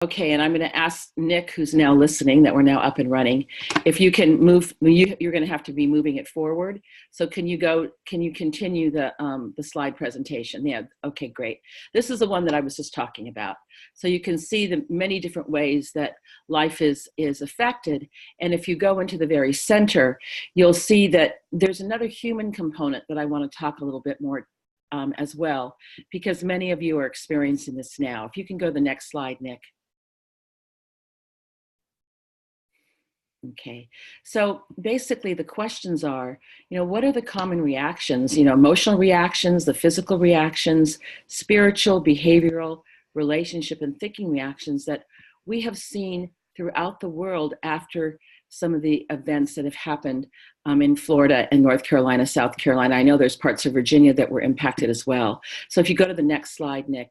Okay, and I'm going to ask Nick, who's now listening, that we're now up and running, if you can move. You're going to have to be moving it forward. So can you continue the slide presentation? Yeah. Okay, great. This is the one that I was just talking about. So you can see the many different ways that life is affected, and if you go into the very center, you'll see that there's another human component that I want to talk a little bit more as well, because many of you are experiencing this now. If you can go to the next slide, Nick. Okay, so basically the questions are, what are the common reactions, emotional reactions, the physical reactions, spiritual, behavioral, relationship, and thinking reactions that we have seen throughout the world after some of the events that have happened in Florida and North Carolina, South Carolina. I know there's parts of Virginia that were impacted as well. So if you go to the next slide, Nick,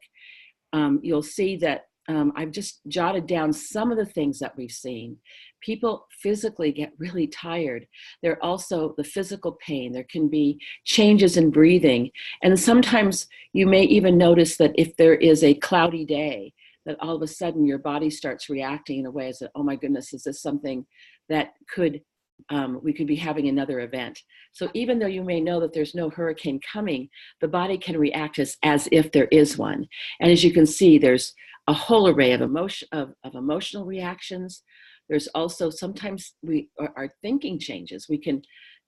you'll see that I've just jotted down some of the things that we've seen. People physically get really tired. There are also the physical pain. There can be changes in breathing. And sometimes you may even notice that if there is a cloudy day, that all of a sudden your body starts reacting in a way as, oh my goodness, is this something that we could be having another event. So even though you may know that there's no hurricane coming, the body can react as if there is one. And as you can see, there's a whole array of emotional reactions. There's also sometimes our thinking changes. We can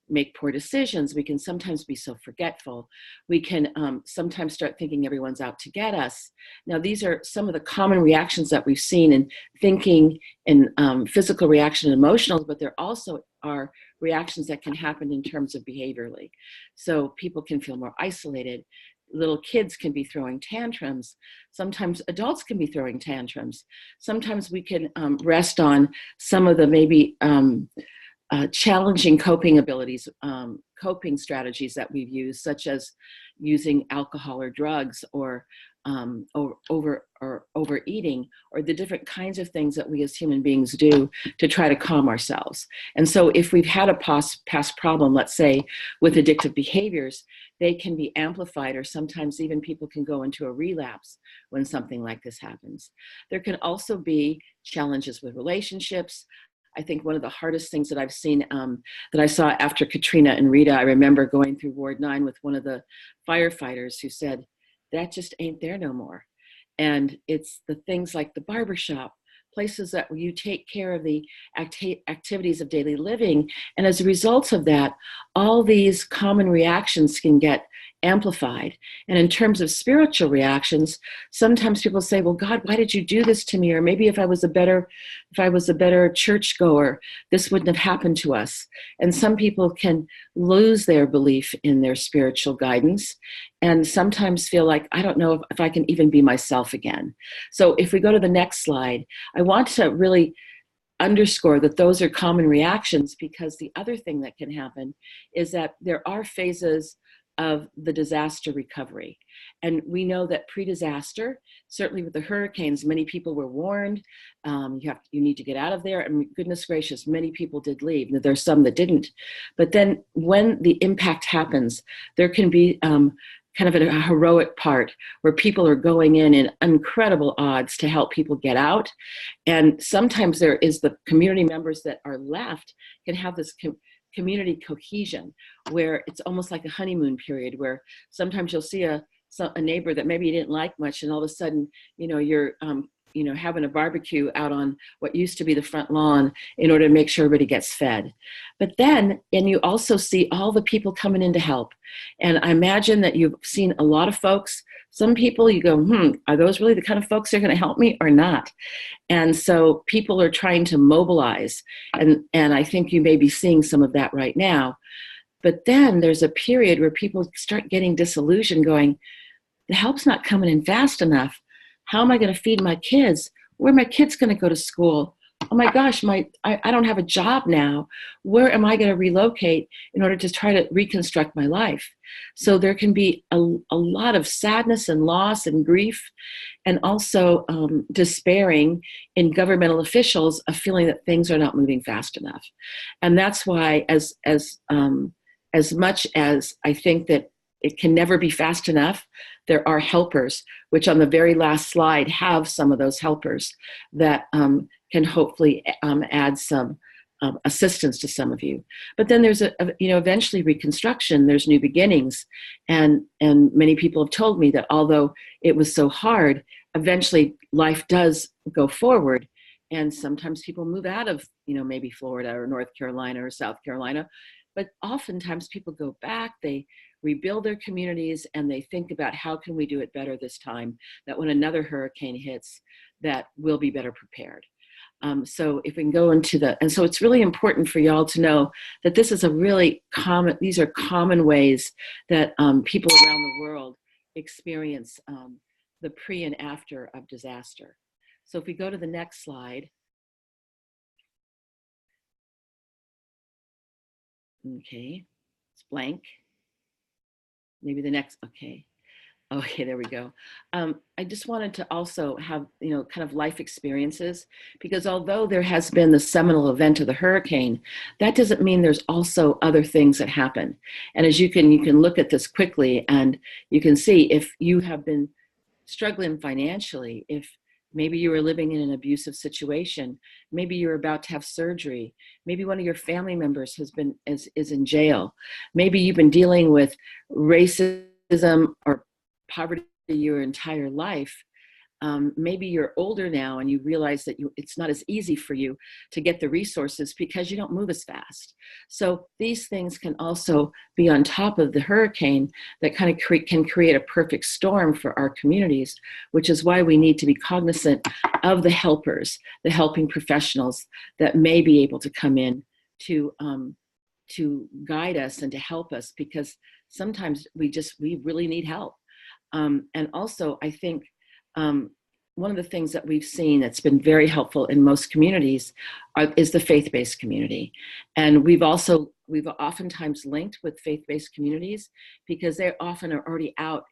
make poor decisions. We can sometimes be so forgetful. We can sometimes start thinking everyone's out to get us. Now, these are some of the common reactions that we've seen in thinking and physical reaction and emotional, but there also are reactions that can happen in terms of behaviorally. So people can feel more isolated. Little kids can be throwing tantrums. Sometimes adults can be throwing tantrums. Sometimes we can rest on some of the maybe challenging coping abilities, coping strategies that we've used, such as using alcohol or drugs or overeating, or the different kinds of things that we as human beings do to try to calm ourselves. And so if we've had a past problem, let's say with addictive behaviors, they can be amplified, or sometimes even people can go into a relapse when something like this happens. There can also be challenges with relationships. I think one of the hardest things that I've seen, that I saw after Katrina and Rita, I remember going through Ward 9 with one of the firefighters who said, that just ain't there no more. And it's the things like the barbershop, places that you take care of the activities of daily living. And as a result of that, all these common reactions can get amplified. And in terms of spiritual reactions, sometimes people say, well, God, why did you do this to me? Or maybe if I was a better churchgoer, this wouldn't have happened to us. And some people can lose their belief in their spiritual guidance and sometimes feel like, I don't know if I can even be myself again. So if we go to the next slide, I want to really underscore that those are common reactions, because the other thing that can happen is that there are phases of the disaster recovery. And we know that pre-disaster, certainly with the hurricanes, many people were warned, you need to get out of there. And goodness gracious, many people did leave. There's some that didn't. But then when the impact happens, there can be kind of a heroic part where people are going in incredible odds to help people get out. And sometimes there is the community members that are left can have this community cohesion, where it's almost like a honeymoon period, where sometimes you'll see a neighbor that maybe you didn't like much, and all of a sudden, you're having a barbecue out on what used to be the front lawn in order to make sure everybody gets fed. But then, and you also see all the people coming in to help. And I imagine that you've seen a lot of folks. Some people you go, are those really the kind of folks that are going to help me or not? And so people are trying to mobilize. And I think you may be seeing some of that right now. But then there's a period where people start getting disillusioned, going, the help's not coming in fast enough. How am I going to feed my kids? Where are my kids going to go to school? Oh my gosh, I don't have a job now. Where am I going to relocate in order to try to reconstruct my life? So there can be a lot of sadness and loss and grief, and also despairing in governmental officials of feeling that things are not moving fast enough. And that's why as much as I think that it can never be fast enough. There are helpers, which on the very last slide have some of those helpers that can hopefully add some assistance to some of you. But then there's eventually reconstruction, there's new beginnings. And many people have told me that although it was so hard, eventually life does go forward. And sometimes people move out of, maybe Florida or North Carolina or South Carolina, but oftentimes people go back, they rebuild their communities, and they think about how can we do it better this time, that when another hurricane hits, that we'll be better prepared. So if we can go into and so it's really important for y'all to know that this is these are common ways that people around the world experience the pre and after of disaster. So if we go to the next slide. Okay, it's blank. Maybe the next, okay. Okay, there we go. I just wanted to also have, kind of life experiences, because although there has been the seminal event of the hurricane, that doesn't mean there's also other things that happen. And as you can look at this quickly, and you can see if you have been struggling financially, if maybe you were living in an abusive situation, maybe you're about to have surgery, maybe one of your family members is in jail, maybe you've been dealing with racism or poverty your entire life. Maybe you're older now and you realize that it's not as easy for you to get the resources because you don't move as fast. So these things can also be on top of the hurricane that kind of can create a perfect storm for our communities, which is why we need to be cognizant of the helpers, the helping professionals that may be able to come in to guide us and to help us, because sometimes we really need help. And also, I think one of the things that we've seen that's been very helpful in most communities is the faith-based community. And we've oftentimes linked with faith-based communities because they often are already out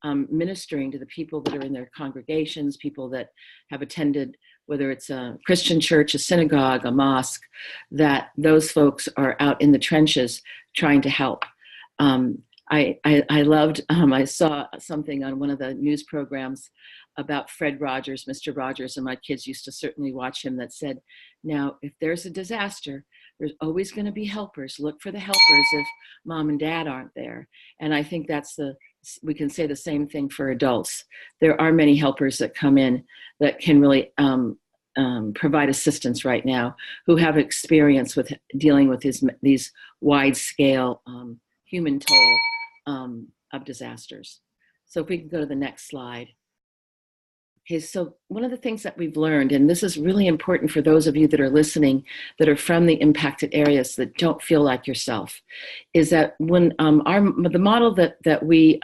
ministering to the people that are in their congregations, people that have attended, whether it's a Christian church, a synagogue, a mosque, that those folks are out in the trenches trying to help. I loved, I saw something on one of the news programs about Fred Rogers, Mr. Rogers, and my kids used to certainly watch him, that said, now, if there's a disaster, there's always going to be helpers. Look for the helpers if mom and dad aren't there. And I think we can say the same thing for adults. There are many helpers that come in that can really provide assistance right now, who have experience with dealing with these wide-scale human toll of disasters. So if we can go to the next slide. Okay, so one of the things that we've learned, and this is really important for those of you that are listening that are from the impacted areas that don't feel like yourself, is that when the model that we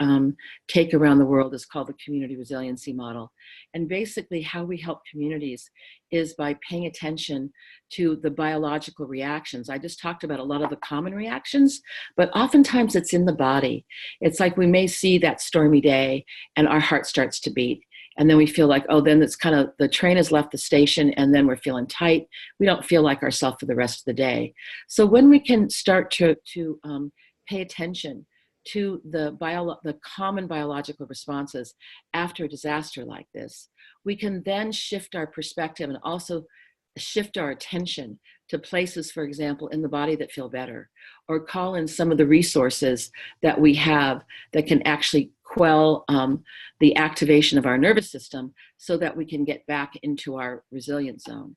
take around the world is called the community resiliency model. And basically how we help communities is by paying attention to the biological reactions. I just talked about a lot of the common reactions, but oftentimes it's in the body. It's like we may see that stormy day and our heart starts to beat. And then we feel like, oh, then it's kind of, the train has left the station and then we're feeling tight. We don't feel like ourselves for the rest of the day. So when we can start to pay attention to the common biological responses after a disaster like this, we can then shift our perspective and also shift our attention to places, for example, in the body that feel better, or call in some of the resources that we have that can actually quell the activation of our nervous system so that we can get back into our resilient zone.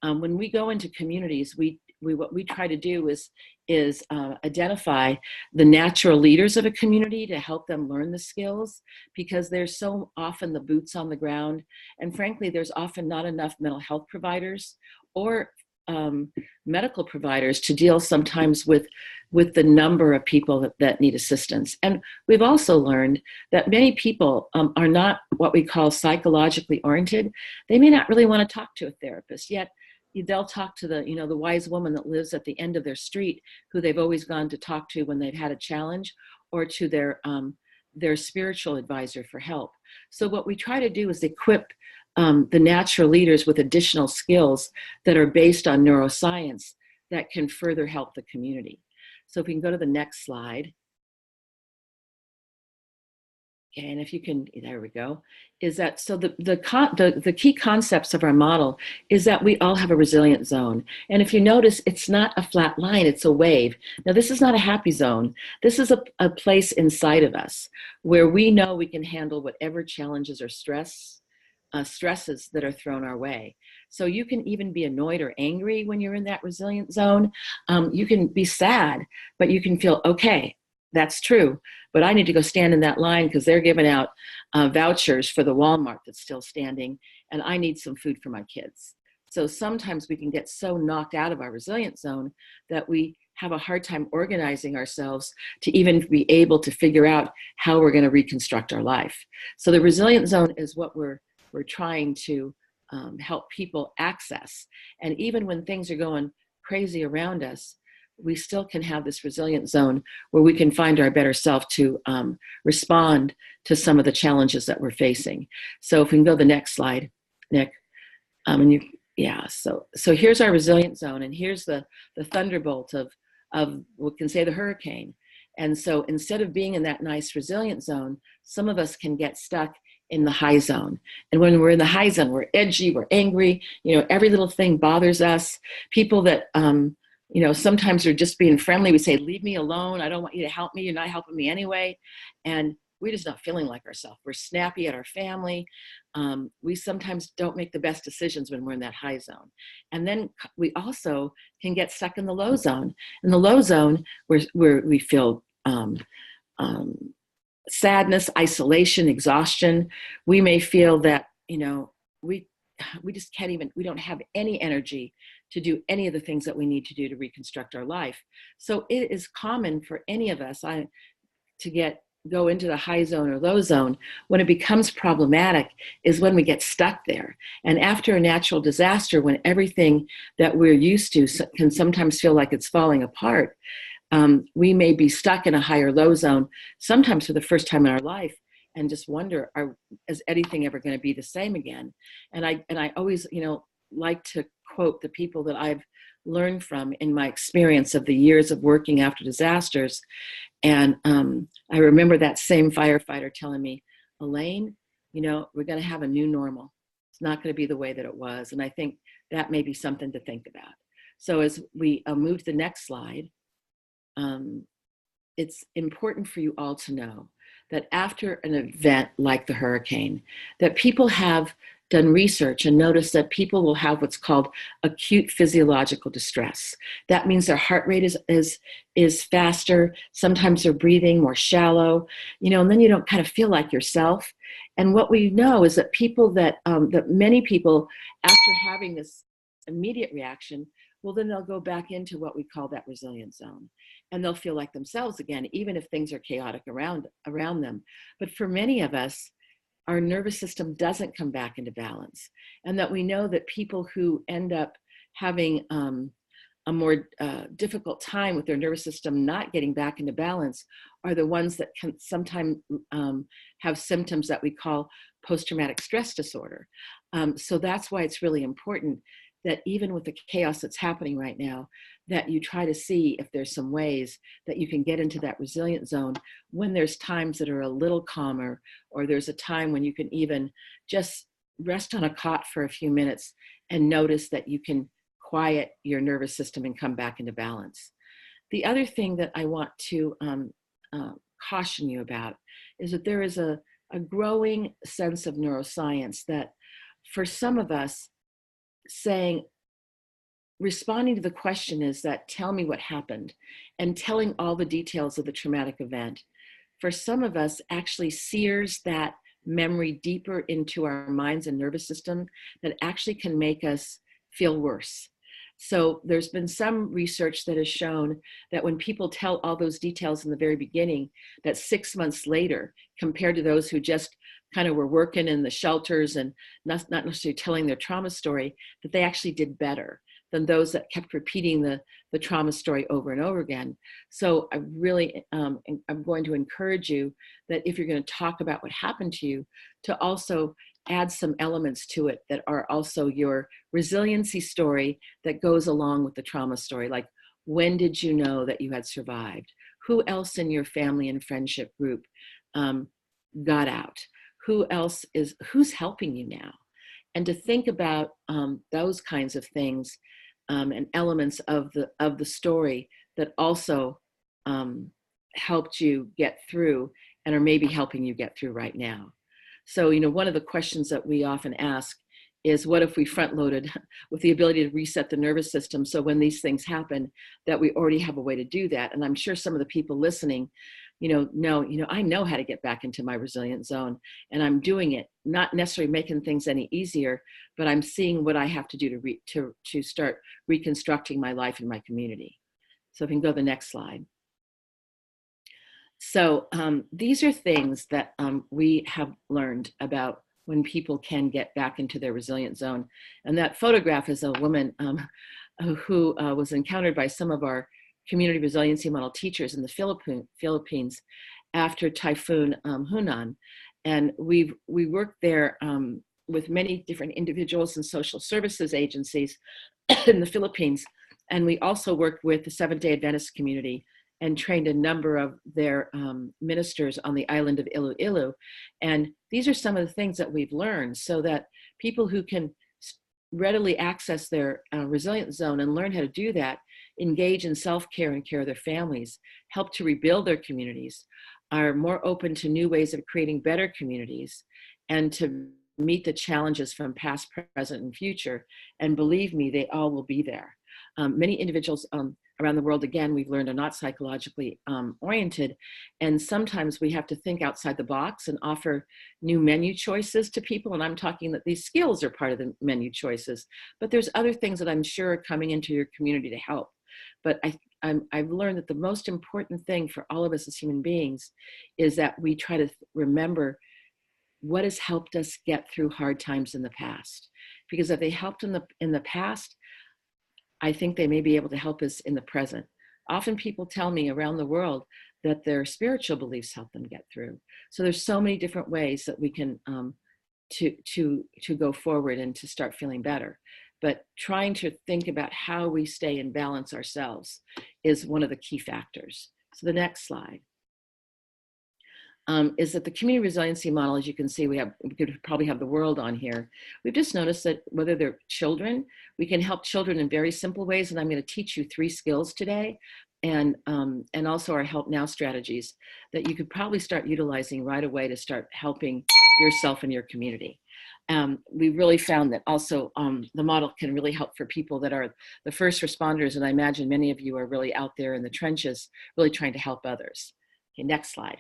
When we go into communities, what we try to do is identify the natural leaders of a community to help them learn the skills, because there's so often the boots on the ground, and frankly, there's often not enough mental health providers or medical providers to deal sometimes with the number of people that need assistance. And we've also learned that many people are not what we call psychologically oriented. They may not really want to talk to a therapist, yet they'll talk to the wise woman that lives at the end of their street, who they've always gone to talk to when they've had a challenge, or to their spiritual advisor for help. So what we try to do is equip the natural leaders with additional skills that are based on neuroscience that can further help the community. So if we can go to the next slide. Okay, and if you can, there we go, is that, so the key concepts of our model is that we all have a resilient zone. And if you notice, it's not a flat line, it's a wave. Now, this is not a happy zone. This is a place inside of us where we know we can handle whatever challenges or stresses that are thrown our way. So you can even be annoyed or angry when you're in that resilient zone. You can be sad, but you can feel, okay, that's true, but I need to go stand in that line because they're giving out vouchers for the Walmart that's still standing, and I need some food for my kids. So sometimes we can get so knocked out of our resilient zone that we have a hard time organizing ourselves to even be able to figure out how we're going to reconstruct our life. So the resilient zone is what we're trying to help people access. And even when things are going crazy around us, we still can have this resilient zone where we can find our better self to respond to some of the challenges that we're facing. So if we can go to the next slide, Nick. So here's our resilient zone, and here's the thunderbolt of we can say the hurricane. And so instead of being in that nice resilient zone, some of us can get stuck in the high zone. And when we're in the high zone, we're edgy, we're angry, every little thing bothers us. People that sometimes are just being friendly. We say, leave me alone. I don't want you to help me. You're not helping me anyway. And we're just not feeling like ourselves. We're snappy at our family. We sometimes don't make the best decisions when we're in that high zone. And then we also can get stuck in the low zone. In the low zone, where we feel sadness, isolation, exhaustion. We may feel that, we just can't even, we don't have any energy to do any of the things that we need to do to reconstruct our life. So it is common for any of us to go into the high zone or low zone. When it becomes problematic is when we get stuck there. And after a natural disaster, when everything that we're used to can sometimes feel like it's falling apart, we may be stuck in a higher low zone, sometimes for the first time in our life, and just wonder, is anything ever going to be the same again? And I always, like to quote the people that I've learned from in my experience of the years of working after disasters. And I remember that same firefighter telling me, Elaine, we're going to have a new normal. It's not going to be the way that it was. And I think that may be something to think about. So as we move to the next slide, it's important for you all to know that after an event like the hurricane, that people have done research and noticed that people will have what's called acute physiological distress. That means their heart rate is faster. Sometimes they're breathing more shallow, and then you don't kind of feel like yourself. And what we know is that that many people, after having this immediate reaction, well, then they'll go back into what we call that resilient zone. And they'll feel like themselves again, even if things are chaotic around them. But for many of us, our nervous system doesn't come back into balance. And that we know that people who end up having a more difficult time with their nervous system not getting back into balance are the ones that can sometimes have symptoms that we call post-traumatic stress disorder. So that's why it's really important that even with the chaos that's happening right now, that you try to see if there's some ways that you can get into that resilient zone when there's times that are a little calmer, or there's a time when you can even just rest on a cot for a few minutes and notice that you can quiet your nervous system and come back into balance. The other thing that I want to caution you about is that there is a growing sense of neuroscience that for some of us, responding to the question is that tell me what happened, and telling all the details of the traumatic event, for some of us actually sears that memory deeper into our minds and nervous system that actually can make us feel worse. So there's been some research that has shown that when people tell all those details in the very beginning, that 6 months later, compared to those who just kind of were working in the shelters and not necessarily telling their trauma story, that they actually did better than those that kept repeating the trauma story over and over again. So I really, I'm going to encourage you that if you're going to talk about what happened to you, to also add some elements to it that are also your resiliency story that goes along with the trauma story. Like, when did you know that you had survived? Who else in your family and friendship group got out? Who's helping you now? And to think about those kinds of things and elements of the story that also helped you get through and are maybe helping you get through right now. So, one of the questions that we often ask is, what if we front loaded with the ability to reset the nervous system, so when these things happen, that we already have a way to do that? And I'm sure some of the people listening, know, I know how to get back into my resilient zone, and I'm doing it, not necessarily making things any easier, but I'm seeing what I have to do to start reconstructing my life and my community. So if we can go to the next slide. So these are things that we have learned about when people can get back into their resilient zone. And that photograph is a woman who was encountered by some of our community resiliency model teachers in the Philippines after Typhoon Hunan. And we worked there with many different individuals and social services agencies in the Philippines. And we also worked with the Seventh-day Adventist community and trained a number of their ministers on the island of Iloilo. And these are some of the things that we've learned, so that people who can readily access their resilient zone and learn how to do that, engage in self-care and care of their families, help to rebuild their communities, are more open to new ways of creating better communities, and to meet the challenges from past, present, and future. And believe me, they all will be there. Many individuals around the world, again, we've learned, are not psychologically oriented. And sometimes we have to think outside the box and offer new menu choices to people. And I'm talking that these skills are part of the menu choices, but there's other things that I'm sure are coming into your community to help. But I've learned that the most important thing for all of us as human beings is that we try to remember what has helped us get through hard times in the past. Because if they helped in the past, I think they may be able to help us in the present. Often people tell me around the world that their spiritual beliefs help them get through. So there's so many different ways that we can to go forward and to start feeling better. But trying to think about how we stay in balance ourselves is one of the key factors. So the next slide. Is that the community resiliency model, as you can see, we could probably have the world on here. We've just noticed that whether they're children, we can help children in very simple ways. And I'm going to teach you 3 skills today, and also our Help Now strategies that you could probably start utilizing right away to start helping yourself and your community. We really found that also the model can really help for people that are the first responders. And I imagine many of you are really out there in the trenches, really trying to help others. Okay, next slide.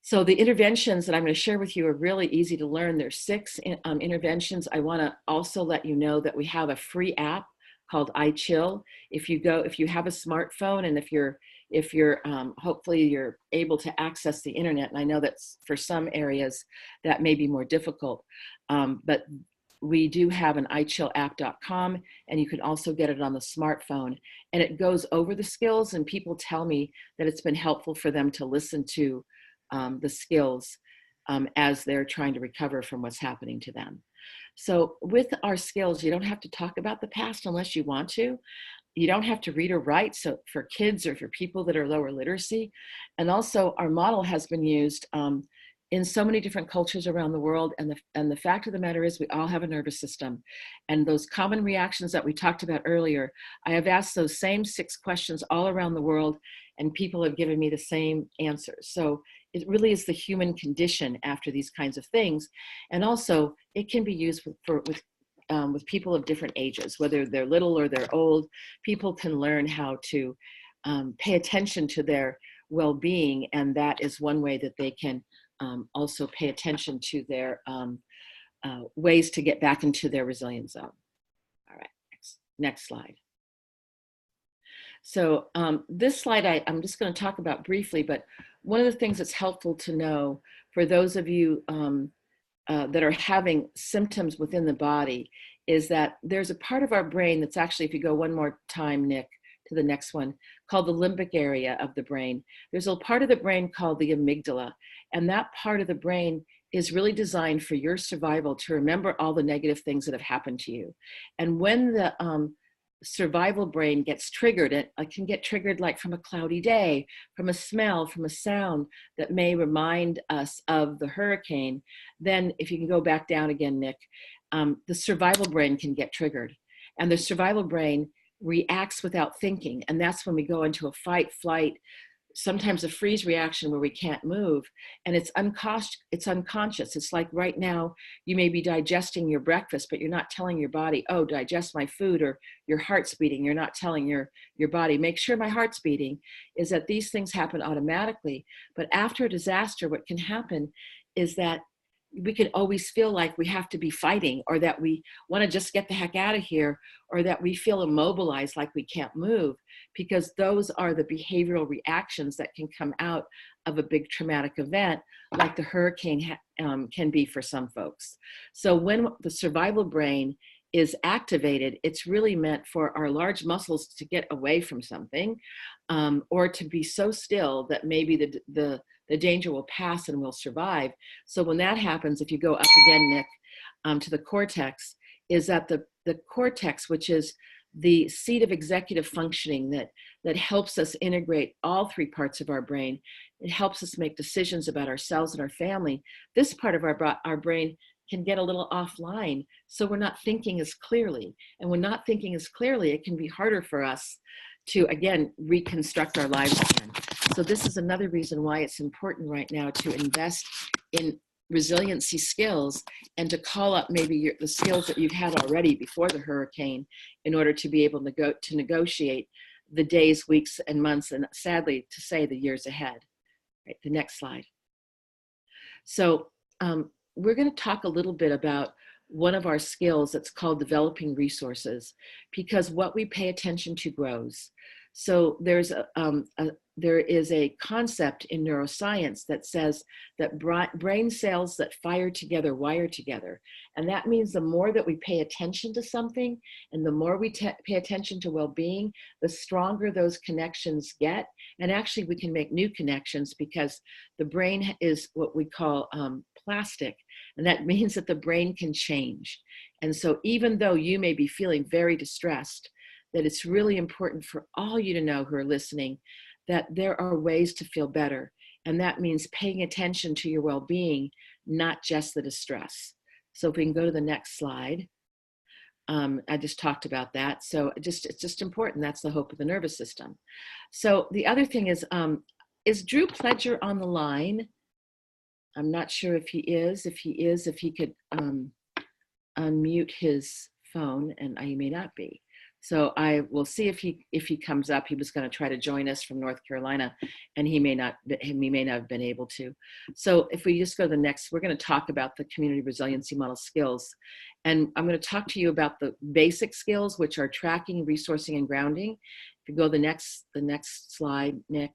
So the interventions that I'm going to share with you are really easy to learn. There's 6 interventions. I want to also let you know that we have a free app called EyeChill. If you have a smartphone, and if you're hopefully you're able to access the internet, and I know that for some areas that may be more difficult, but we do have an EyeChillApp.com, and you can also get it on the smartphone, and it goes over the skills, and people tell me that it's been helpful for them to listen to the skills as they're trying to recover from what's happening to them. So with our skills, you don't have to talk about the past unless you want to. You don't have to read or write, so for kids or for people that are lower literacy. And also our model has been used in so many different cultures around the world. And the fact of the matter is we all have a nervous system. And those common reactions that we talked about earlier, I have asked those same 6 questions all around the world, and people have given me the same answers. So it really is the human condition after these kinds of things. And also it can be used with people of different ages, whether they're little or they're old. People can learn how to pay attention to their well-being, and that is one way that they can also pay attention to their ways to get back into their resilient zone. All right, next slide. So this slide I'm just going to talk about briefly, but one of the things that's helpful to know for those of you that are having symptoms within the body is that there's a part of our brain that's actually, if you go one more time, Nick, to the next one, called the limbic area of the brain. There's a part of the brain called the amygdala, and that part of the brain is really designed for your survival, to remember all the negative things that have happened to you. And when survival brain gets triggered. It can get triggered like from a cloudy day, from a smell, from a sound that may remind us of the hurricane. Then if you can go back down again, Nick, the survival brain can get triggered. And the survival brain reacts without thinking. And that's when we go into a fight, flight, sometimes a freeze reaction where we can't move, and it's unconscious. It's like right now you may be digesting your breakfast, but you're not telling your body, oh, digest my food, or your heart's beating. You're not telling your body, make sure my heart's beating. Is that these things happen automatically. But after a disaster, what can happen is that we can always feel like we have to be fighting, or that we want to just get the heck out of here, or that we feel immobilized, like we can't move, because those are the behavioral reactions that can come out of a big traumatic event, like the hurricane can be for some folks. So when the survival brain is activated, it's really meant for our large muscles to get away from something, or to be so still that maybe the danger will pass and we'll survive. So when that happens, if you go up again, Nick, to the cortex, is that the cortex, which is the seat of executive functioning that helps us integrate all three parts of our brain. It helps us make decisions about ourselves and our family. This part of our brain can get a little offline, so we're not thinking as clearly. And when not thinking as clearly, it can be harder for us to, again, reconstruct our lives again. So this is another reason why it's important right now to invest in resiliency skills, and to call up maybe the skills that you've had already before the hurricane, in order to be able to negotiate the days, weeks, and months, and sadly to say the years ahead. Right, the next slide. So we're going to talk a little bit about one of our skills that's called developing resources, because what we pay attention to grows. So there is a concept in neuroscience that says that brain cells that fire together wire together. And that means the more that we pay attention to something, and the more we pay attention to well-being, the stronger those connections get. And actually we can make new connections, because the brain is what we call plastic. And that means that the brain can change. And so even though you may be feeling very distressed, that it's really important for all you to know who are listening that there are ways to feel better. And that means paying attention to your well-being, not just the distress. So if we can go to the next slide. I just talked about that. So it's just important. That's the hope of the nervous system. So the other thing is Drew Pledger on the line? I'm not sure if he is. If he could unmute his phone, and he may not be. So I will see if he comes up. He was going to try to join us from North Carolina, and he may not have been able to. So if we just go to the next, we're going to talk about the community resiliency model skills. And I'm going to talk to you about the basic skills, which are tracking, resourcing, and grounding. If you go to the next slide, Nick,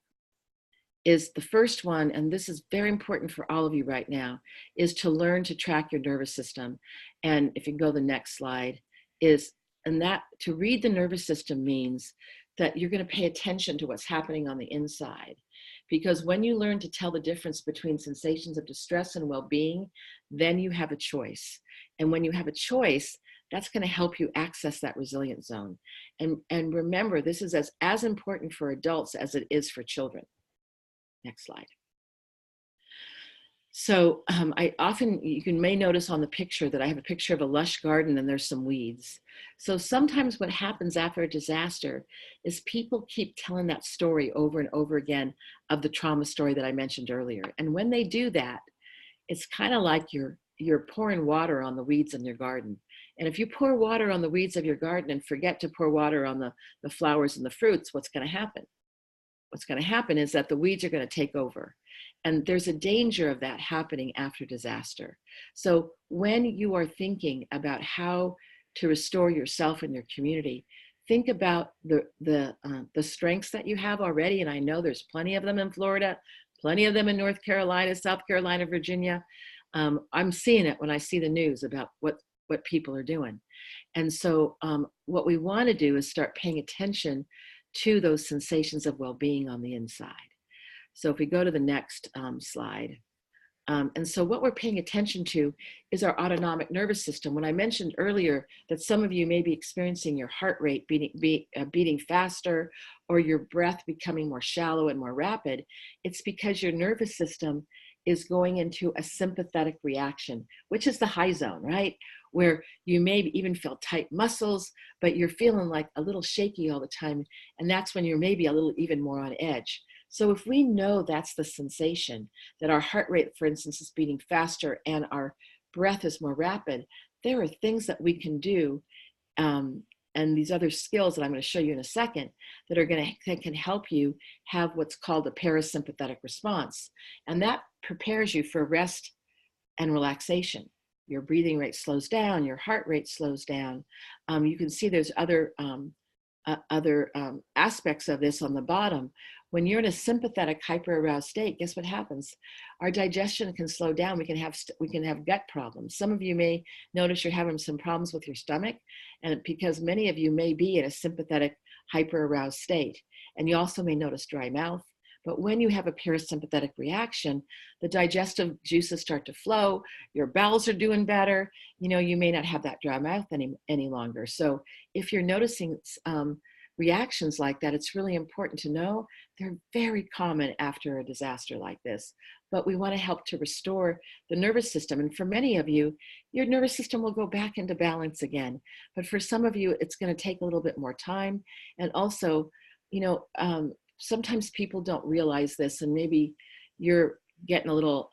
is the first one, and this is very important for all of you right now, is to learn to track your nervous system. And if you can go to the next slide, and that to read the nervous system means that you're going to pay attention to what's happening on the inside. Because when you learn to tell the difference between sensations of distress and well-being, then you have a choice. And when you have a choice, that's going to help you access that resilient zone. And remember, this is as important for adults as it is for children. Next slide. So you may notice on the picture that I have a picture of a lush garden and there's some weeds. So sometimes what happens after a disaster is people keep telling that story over and over again of the trauma story that I mentioned earlier. And when they do that, it's kind of like you're pouring water on the weeds in your garden. And if you pour water on the weeds of your garden and forget to pour water on the flowers and the fruits, what's going to happen? What's going to happen is that the weeds are going to take over. And there's a danger of that happening after disaster. So when you are thinking about how to restore yourself and your community, think about the strengths that you have already. And I know there's plenty of them in Florida, plenty of them in North Carolina, South Carolina, Virginia. I'm seeing it when I see the news about what people are doing. And so what we want to do is start paying attention to those sensations of well-being on the inside. So if we go to the next slide, And so what we're paying attention to is our autonomic nervous system. When I mentioned earlier that some of you may be experiencing your heart rate beating faster, or your breath becoming more shallow and more rapid, it's because your nervous system is going into a sympathetic reaction, which is the high zone, right? Where you may even feel tight muscles, but you're feeling like a little shaky all the time. And that's when you're maybe a little even more on edge. So if we know that's the sensation, that our heart rate, for instance, is beating faster and our breath is more rapid, there are things that we can do, and these other skills that I'm going to show you in a second that can help you have what's called a parasympathetic response. And that prepares you for rest and relaxation. Your breathing rate slows down, your heart rate slows down. You can see there's other aspects of this on the bottom. When you're in a sympathetic hyperaroused state, guess what happens? Our digestion can slow down. We can have gut problems. Some of you may notice you're having some problems with your stomach, and because many of you may be in a sympathetic hyperaroused state. And you also may notice dry mouth. But when you have a parasympathetic reaction, the digestive juices start to flow, your bowels are doing better, you may not have that dry mouth any longer. So if you're noticing reactions like that, it's really important to know they're very common after a disaster like this. But we want to help to restore the nervous system. And for many of you, your nervous system will go back into balance again. But for some of you, it's going to take a little bit more time. And also, sometimes people don't realize this, and maybe you're getting a little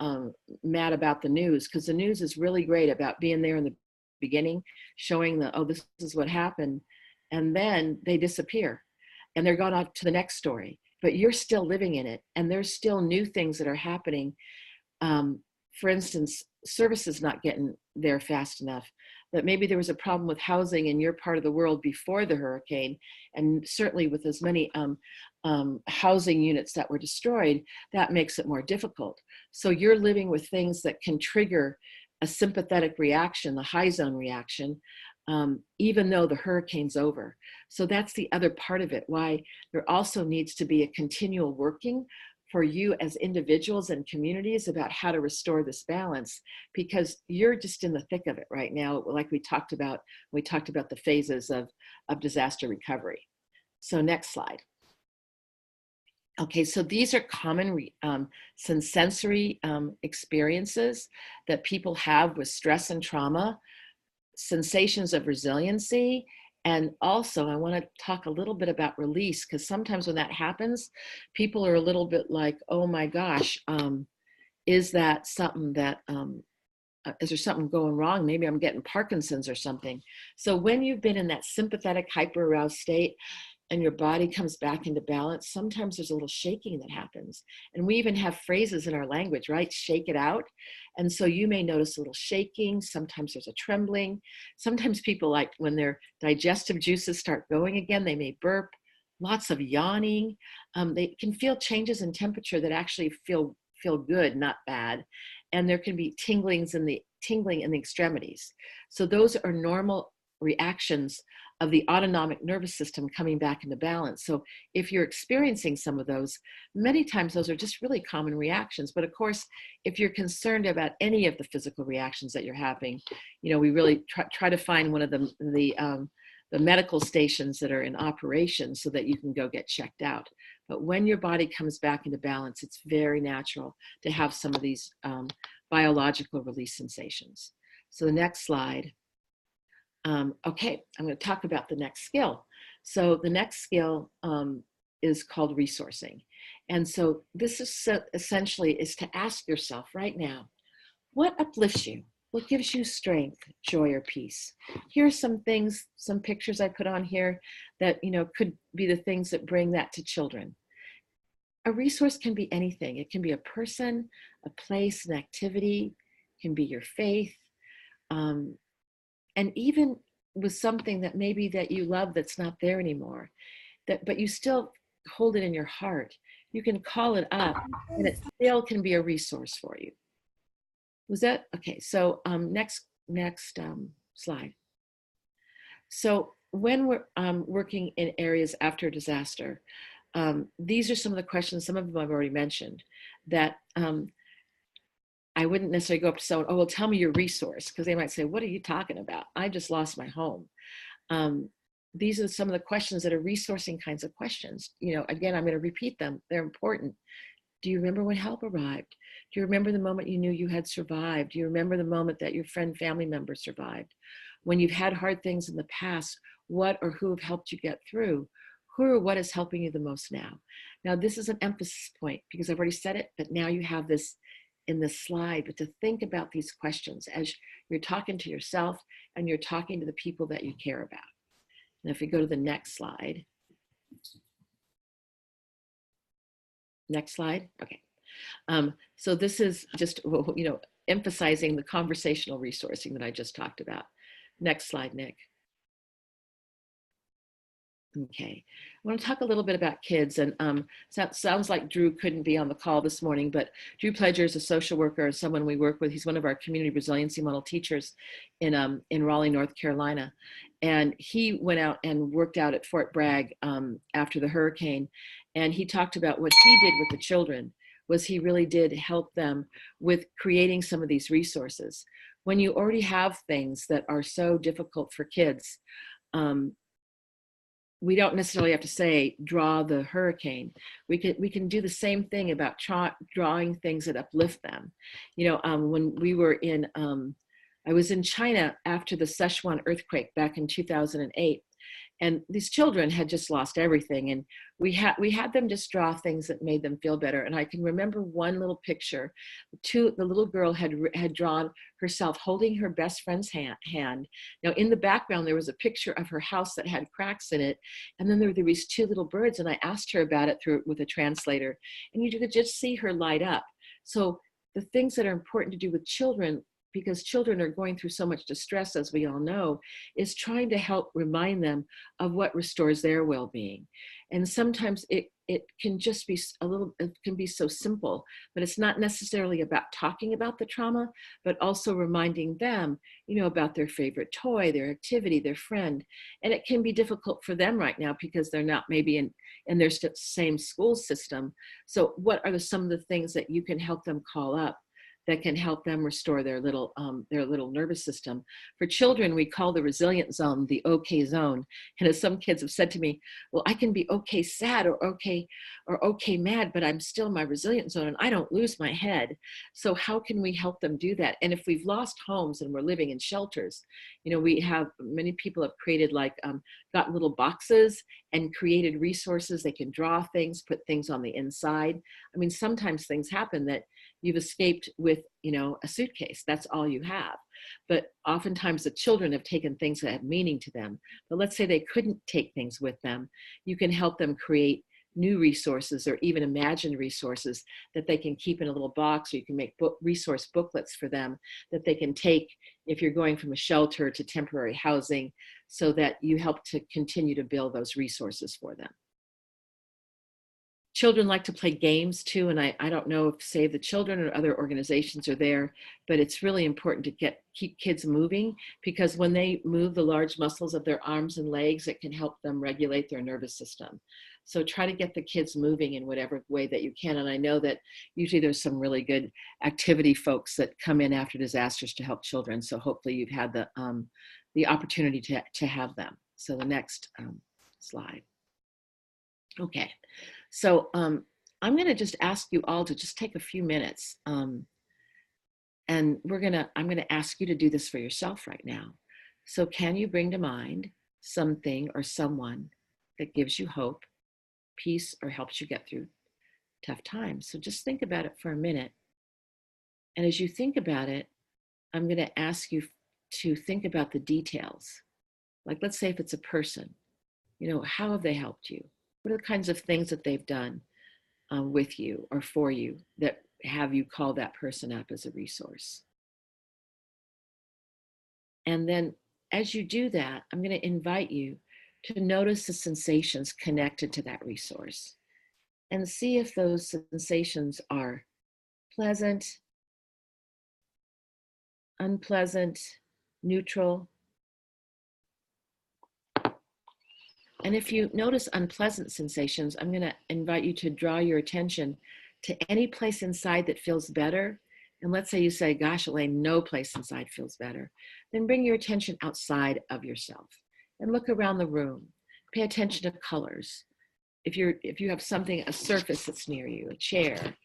mad about the news, because the news is really great about being there in the beginning, showing this is what happened, and then they disappear and they're gone on to the next story, but you're still living in it, and there's still new things that are happening. For instance, services not getting there fast enough, that maybe there was a problem with housing in your part of the world before the hurricane, and certainly with as many housing units that were destroyed, that makes it more difficult. So you're living with things that can trigger a sympathetic reaction, the high zone reaction, even though the hurricane's over. So that's the other part of it, why there also needs to be a continual working for you as individuals and communities about how to restore this balance, because you're just in the thick of it right now, like we talked about the phases of disaster recovery. So next slide. Okay, so these are common sensory experiences that people have with stress and trauma, sensations of resiliency. And also, I want to talk a little bit about release, because sometimes when that happens, people are a little bit like, oh my gosh, is that something that, is there something going wrong? Maybe I'm getting Parkinson's or something. So when you've been in that sympathetic hyperaroused state and your body comes back into balance, sometimes there's a little shaking that happens. And we even have phrases in our language, right? Shake it out. And so you may notice a little shaking. Sometimes there's a trembling. Sometimes people, like when their digestive juices start going again, they may burp, lots of yawning. They can feel changes in temperature that actually feel good, not bad. And there can be tingling in the extremities. So those are normal reactions of the autonomic nervous system coming back into balance. So if you're experiencing some of those, many times those are just really common reactions. But of course, if you're concerned about any of the physical reactions that you're having, we really try to find one of the medical stations that are in operation so that you can go get checked out. But when your body comes back into balance, it's very natural to have some of these biological release sensations. So the next slide. Okay, I'm going to talk about the next skill. So the next skill is called resourcing. And so this is essentially is to ask yourself right now, what uplifts you? What gives you strength, joy, or peace? Here are some things, some pictures I put on here that, could be the things that bring that to children. A resource can be anything. It can be a person, a place, an activity, it can be your faith, and even with something that maybe that you love that's not there anymore, but you still hold it in your heart. You can call it up, and it still can be a resource for you. Was that okay? So next slide. So when we're working in areas after disaster, these are some of the questions. Some of them I've already mentioned. That I wouldn't necessarily go up to someone, oh, well, tell me your resource, because they might say, what are you talking about? I just lost my home. Um, these are some of the questions that are resourcing kinds of questions. You know, again, I'm going to repeat them. They're important. Do you remember when help arrived? Do you remember the moment you knew you had survived? Do you remember the moment that your friend, family member survived? When you've had hard things in the past, what or who have helped you get through? Who or what is helping you the most now? Now, this is an emphasis point because I've already said it, but now you have this in the slide, but to think about these questions as you're talking to yourself and you're talking to the people that you care about. And if we go to the next slide. Next slide, okay. So this is just, you know, emphasizing the conversational resourcing that I just talked about. Next slide, Nick. Okay, I want to talk a little bit about kids, and sounds like Drew couldn't be on the call this morning, but Drew Pledger is a social worker, someone we work with. He's one of our community resiliency model teachers in Raleigh, North Carolina, and he went out and worked out at Fort Bragg after the hurricane, and he talked about what he did with the children was he really did help them with creating some of these resources. When you already have things that are so difficult for kids, we don't necessarily have to say draw the hurricane. We can do the same thing about drawing things that uplift them. You know, when we were in, I was in China after the Sichuan earthquake back in 2008, and these children had just lost everything, and we had them just draw things that made them feel better. And I can remember one little picture. The little girl had drawn herself holding her best friend's hand. Now in the background there was a picture of her house that had cracks in it, and then there were these two little birds. And I asked her about it with a translator, and you could just see her light up. So the things that are important to do with children, because children are going through so much distress, as we all know, is trying to help remind them of what restores their well-being. And sometimes it can just be it can be so simple, but it's not necessarily about talking about the trauma, but also reminding them, you know, about their favorite toy, their activity, their friend. And it can be difficult for them right now because they're not maybe in their same school system. So what are some of the things that you can help them call up that can help them restore their little nervous system? For children, we call the resilient zone the okay zone. And as some kids have said to me, well, I can be okay sad or okay mad, but I'm still in my resilient zone and I don't lose my head. So how can we help them do that? And if we've lost homes and we're living in shelters, you know, we have many people have created got little boxes and created resources. They can draw things, put things on the inside. I mean, sometimes things happen that you've escaped with, you know, a suitcase. That's all you have. But oftentimes the children have taken things that have meaning to them. But let's say they couldn't take things with them. You can help them create new resources or even imagine resources that they can keep in a little box, or you can make resource booklets for them that they can take if you're going from a shelter to temporary housing, so that you help to continue to build those resources for them. Children like to play games too, and I don't know if Save the Children or other organizations are there, but it's really important to keep kids moving, because when they move the large muscles of their arms and legs, it can help them regulate their nervous system. So try to get the kids moving in whatever way that you can. And I know that usually there's some really good activity folks that come in after disasters to help children. So hopefully you've had the opportunity to have them. So the next slide. Okay. So I'm going to just ask you all to just take a few minutes, and I'm going to ask you to do this for yourself right now. So can you bring to mind something or someone that gives you hope, peace, or helps you get through tough times? So just think about it for a minute. And as you think about it, I'm going to ask you to think about the details. Like, let's say if it's a person, you know, how have they helped you? What are the kinds of things that they've done with you or for you that have you call that person up as a resource? And then as you do that, I'm going to invite you to notice the sensations connected to that resource and see if those sensations are pleasant, unpleasant, neutral. And if you notice unpleasant sensations, I'm going to invite you to draw your attention to any place inside that feels better And let's say you say, gosh, Elaine, no place inside feels better. Then bring your attention outside of yourself and look around the room. Pay attention to colors. If you have something, a surface that's near you, a chair,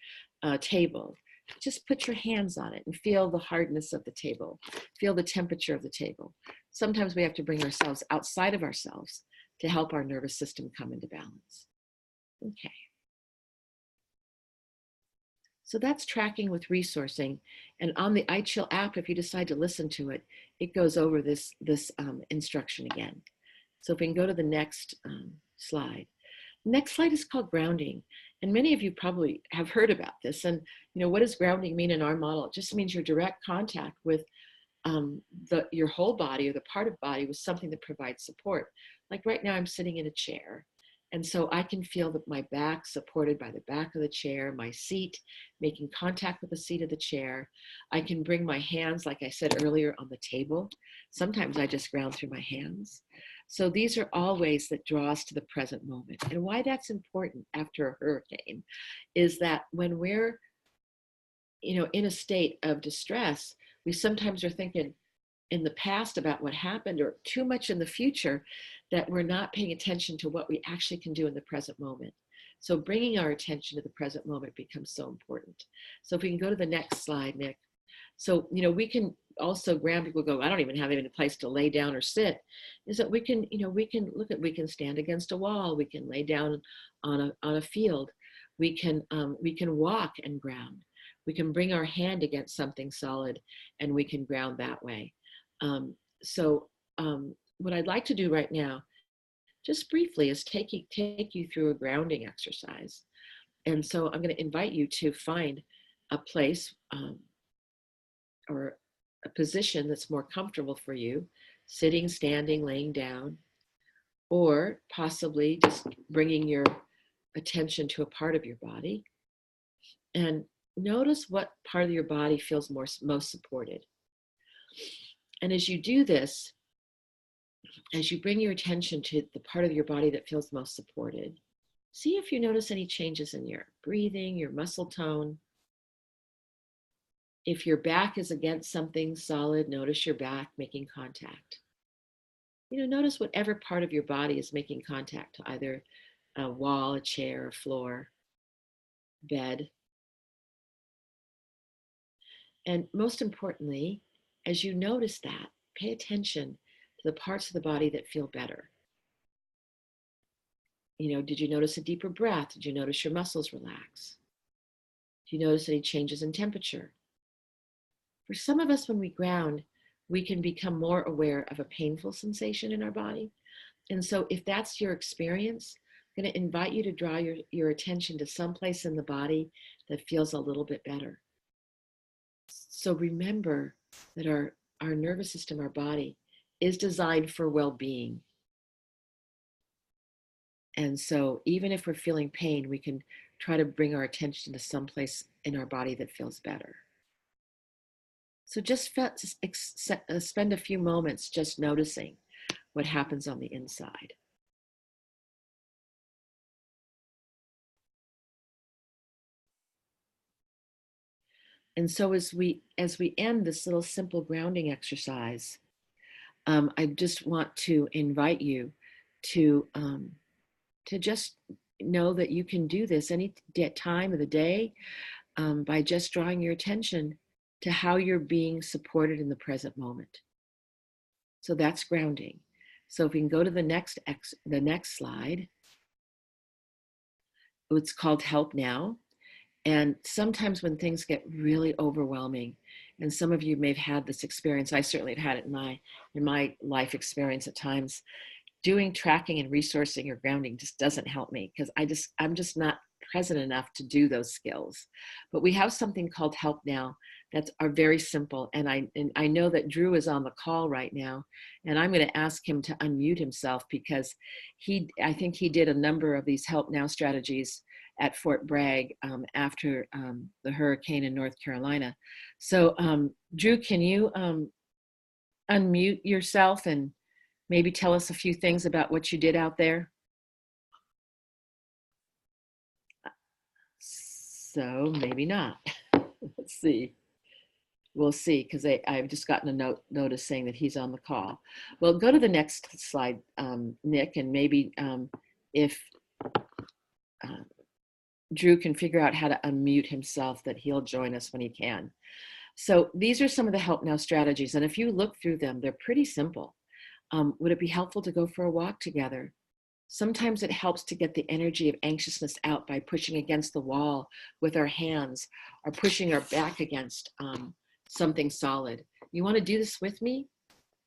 a table, just put your hands on it and feel the hardness of the table. Feel the temperature of the table. Sometimes we have to bring ourselves outside of ourselves to help our nervous system come into balance. Okay. So that's tracking with resourcing. And on the EyeChill app, if you decide to listen to it, it goes over this instruction again. So if we can go to the next slide. Next slide is called grounding. And many of you probably have heard about this. And what does grounding mean in our model? It just means your direct contact with your whole body or the part of body with something that provides support. Like right now I'm sitting in a chair. And so I can feel that my back supported by the back of the chair, my seat making contact with the seat of the chair. I can bring my hands, like I said earlier, on the table. Sometimes I just ground through my hands. So these are all ways that draw us to the present moment. And why that's important after a hurricane is that when we're, in a state of distress, we sometimes are thinking in the past about what happened or too much in the future that we're not paying attention to what we actually can do in the present moment. So bringing our attention to the present moment becomes so important. So if we can go to the next slide, Nick. So, we can also ground people go, I don't even have a place to lay down or sit, is that we can stand against a wall. We can lay down on a field. We can walk and ground. We can bring our hand against something solid and we can ground that way. What I'd like to do right now, just briefly, is take you through a grounding exercise. And so I'm going to invite you to find a place or a position that's more comfortable for you, sitting, standing, laying down, or possibly just bringing your attention to a part of your body. And notice what part of your body feels most supported. And as you do this, as you bring your attention to the part of your body that feels most supported, see if you notice any changes in your breathing, your muscle tone. If your back is against something solid, notice your back making contact. Notice whatever part of your body is making contact to either a wall, a chair, a floor, bed. And most importantly, as you notice that, pay attention to the parts of the body that feel better. Did you notice a deeper breath? Did you notice your muscles relax? Do you notice any changes in temperature? For some of us, when we ground, we can become more aware of a painful sensation in our body. And so if that's your experience, I'm going to invite you to draw your attention to some place in the body that feels a little bit better. So remember that our nervous system, our body, is designed for well-being. And so even if we're feeling pain, we can try to bring our attention to some place in our body that feels better. So just spend a few moments just noticing what happens on the inside. And so as we end this little simple grounding exercise, I just want to invite you to just know that you can do this any time of the day by just drawing your attention to how you're being supported in the present moment. So that's grounding. So if we can go to the next slide, it's called Help Now. And sometimes when things get really overwhelming, and some of you may have had this experience, I certainly have had it in my life experience at times, doing tracking and resourcing or grounding just doesn't help me because I'm just not present enough to do those skills. But we have something called Help Now that are very simple. And I know that Drew is on the call right now, and I'm going to ask him to unmute himself because I think he did a number of these Help Now strategies at Fort Bragg after the hurricane in North Carolina. So Drew, can you unmute yourself and maybe tell us a few things about what you did out there? So maybe not. Let's see. we'll see, because I've just gotten a notice saying that he's on the call. Well, go to the next slide, Nick, and maybe if Drew can figure out how to unmute himself, that he'll join us when he can. So these are some of the Help Now strategies, and if you look through them, they're pretty simple. Would it be helpful to go for a walk together? Sometimes it helps to get the energy of anxiousness out by pushing against the wall with our hands, or pushing our back against something solid. You want to do this with me?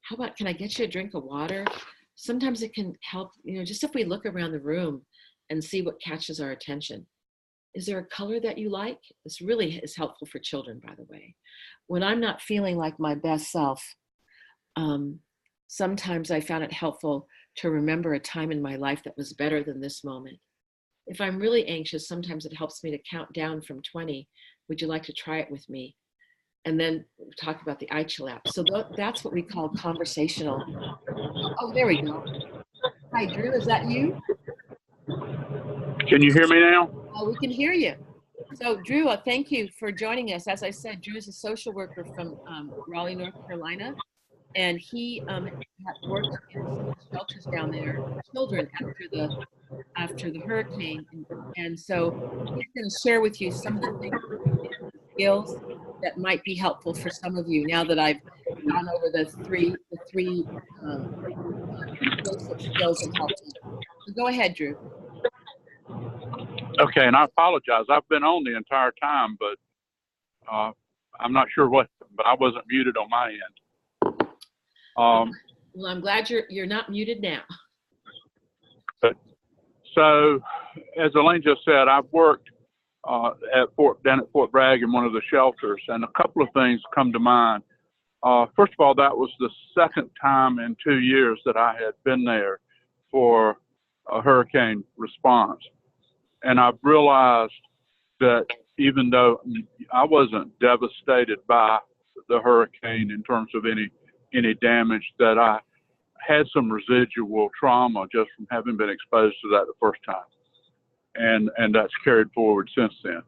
How about, can I get you a drink of water? Sometimes it can help, just if we look around the room and see what catches our attention. Is there a color that you like? This really is helpful for children, by the way. When I'm not feeling like my best self, sometimes I found it helpful to remember a time in my life that was better than this moment. If I'm really anxious, sometimes it helps me to count down from 20. Would you like to try it with me? And then talk about the EyeChill app. So that's what we call conversational. Oh, there we go. Hi, Drew, is that you? Can you hear me now? Oh, we can hear you. So Drew, thank you for joining us. As I said, Drew is a social worker from Raleigh, North Carolina, and he had worked in some of the shelters down there, children after the hurricane, and so he's going to share with you some of the things, skills that might be helpful for some of you. Now that I've gone over the three basic skills of helping. So go ahead, Drew. Okay, and I apologize. I've been on the entire time, but I'm not sure what, but I wasn't muted on my end. Well, I'm glad you're not muted now. So, as Elaine just said, I've worked down at Fort Bragg in one of the shelters, and a couple of things come to mind. First of all, that was the second time in 2 years that I had been there for a hurricane response. And I've realized that even though I wasn't devastated by the hurricane in terms of any damage, that I had some residual trauma just from having been exposed to that the first time. And that's carried forward since then.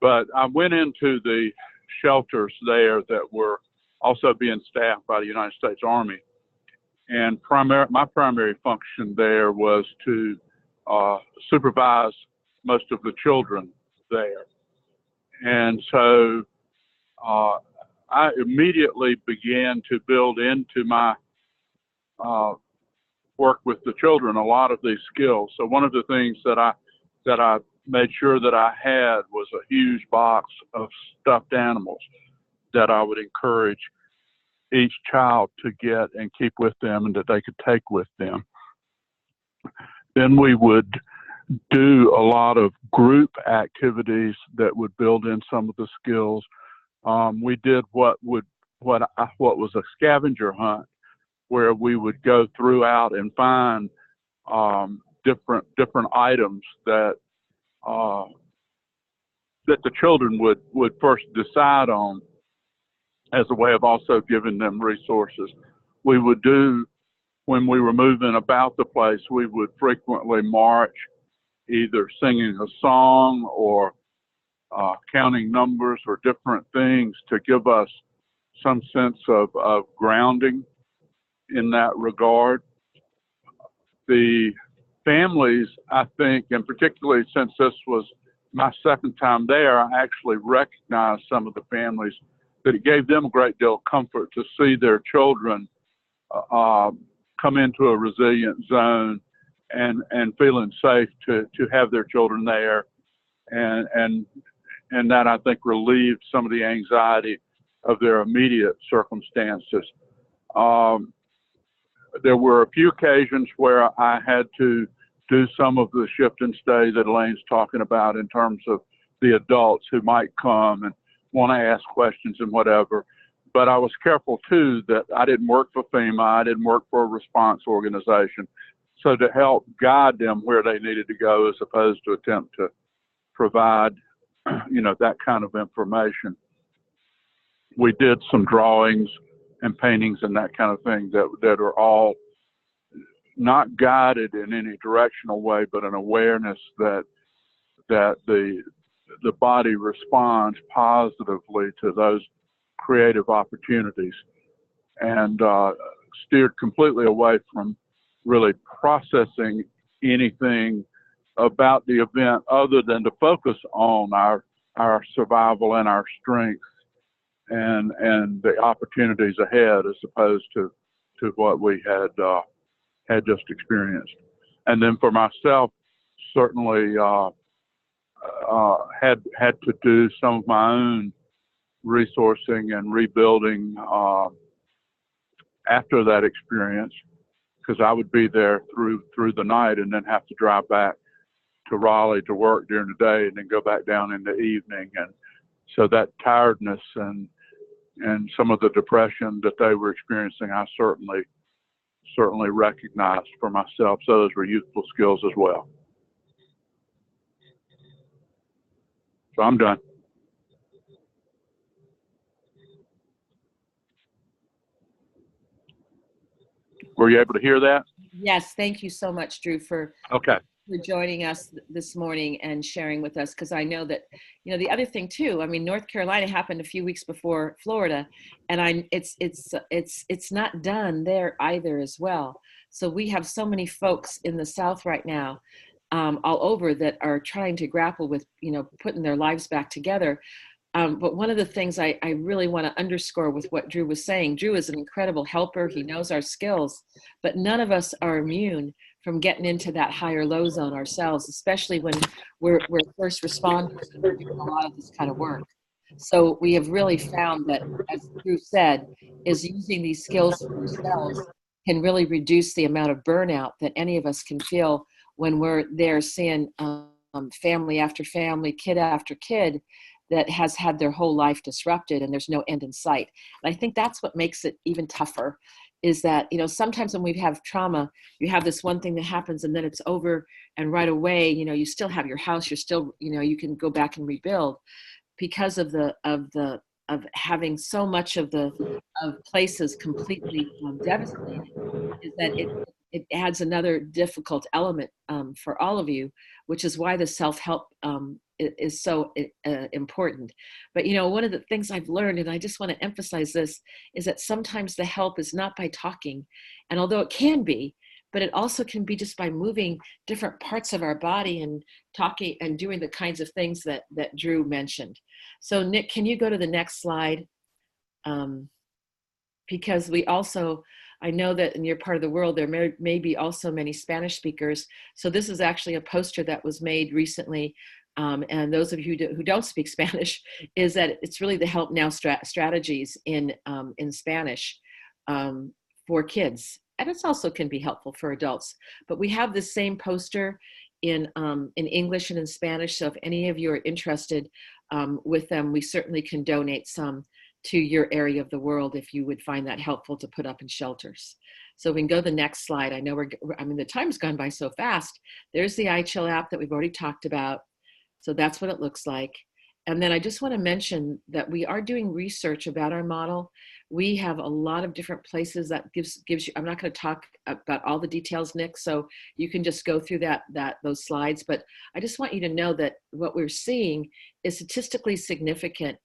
But I went into the shelters there that were also being staffed by the United States Army. And my primary function there was to supervise most of the children there. And so I immediately began to build into my work with the children a lot of these skills. So one of the things that I made sure that I had was a huge box of stuffed animals that I would encourage each child to get and keep with them and that they could take with them. Then we would do a lot of group activities that would build in some of the skills. We did what was a scavenger hunt, where we would go throughout and find different items that the children would first decide on, as a way of also giving them resources. We would do, when we were moving about the place, we would frequently march, either singing a song or counting numbers or different things to give us some sense of grounding in that regard. The families, I think, and particularly since this was my second time there, I actually recognized some of the families that it gave them a great deal of comfort to see their children come into a resilient zone and feeling safe to have their children there. And that, I think, relieved some of the anxiety of their immediate circumstances. There were a few occasions where I had to do some of the shift and stay that Elaine's talking about, in terms of the adults who might come and want to ask questions and whatever. But I was careful too that I didn't work for FEMA, I didn't work for a response organization. So to help guide them where they needed to go, as opposed to attempt to provide, that kind of information. We did some drawings and paintings and that kind of thing that are all not guided in any directional way, but an awareness that the body responds positively to those creative opportunities, and steered completely away from really processing anything about the event other than to focus on our survival and our strength and the opportunities ahead, as opposed to what we had just experienced. And then for myself, certainly had to do some of my own resourcing and rebuilding after that experience, because I would be there through the night and then have to drive back to Raleigh to work during the day and then go back down in the evening. And so that tiredness and some of the depression that they were experiencing, I certainly recognized for myself. So those were useful skills as well. So I'm done. Were you able to hear that? Yes, thank you so much, Drew, for joining us this morning and sharing with us, because I know that, the other thing too, I mean, North Carolina happened a few weeks before Florida, and it's not done there either as well. So we have so many folks in the South right now, all over, that are trying to grapple with, putting their lives back together. But one of the things I really want to underscore with what Drew was saying, Drew is an incredible helper. He knows our skills, but none of us are immune from getting into that higher low zone ourselves, especially when we're first responders and we're doing a lot of this kind of work. So we have really found that, as Drew said, is using these skills for ourselves can really reduce the amount of burnout that any of us can feel when we're there seeing family after family, kid after kid, that has had their whole life disrupted and there's no end in sight. And I think that's what makes it even tougher, is that, sometimes when we have trauma, you have this one thing that happens and then it's over, and right away, you still have your house, you're still, you can go back and rebuild, because of having so much of places completely devastated, is that it adds another difficult element for all of you, which is why the self-help is so important. But one of the things I've learned, and I just want to emphasize this, is that sometimes the help is not by talking, and although it can be, but it also can be just by moving different parts of our body and talking and doing the kinds of things that Drew mentioned. So Nick, can you go to the next slide? Because we also, I know that in your part of the world, there may be also many Spanish speakers. So this is actually a poster that was made recently. And those of you who don't speak Spanish, is that it's really the Help Now strategies in Spanish for kids. And it also can be helpful for adults. But we have the same poster in English and in Spanish. So if any of you are interested with them, we certainly can donate some to your area of the world if you would find that helpful to put up in shelters. So we can go to the next slide. I know the time's gone by so fast. There's the EyeChill app that we've already talked about. So that's what it looks like. And then I just want to mention that we are doing research about our model. We have a lot of different places that gives you, I'm not going to talk about all the details, Nick, so you can just go through those slides. But I just want you to know that what we're seeing is statistically significant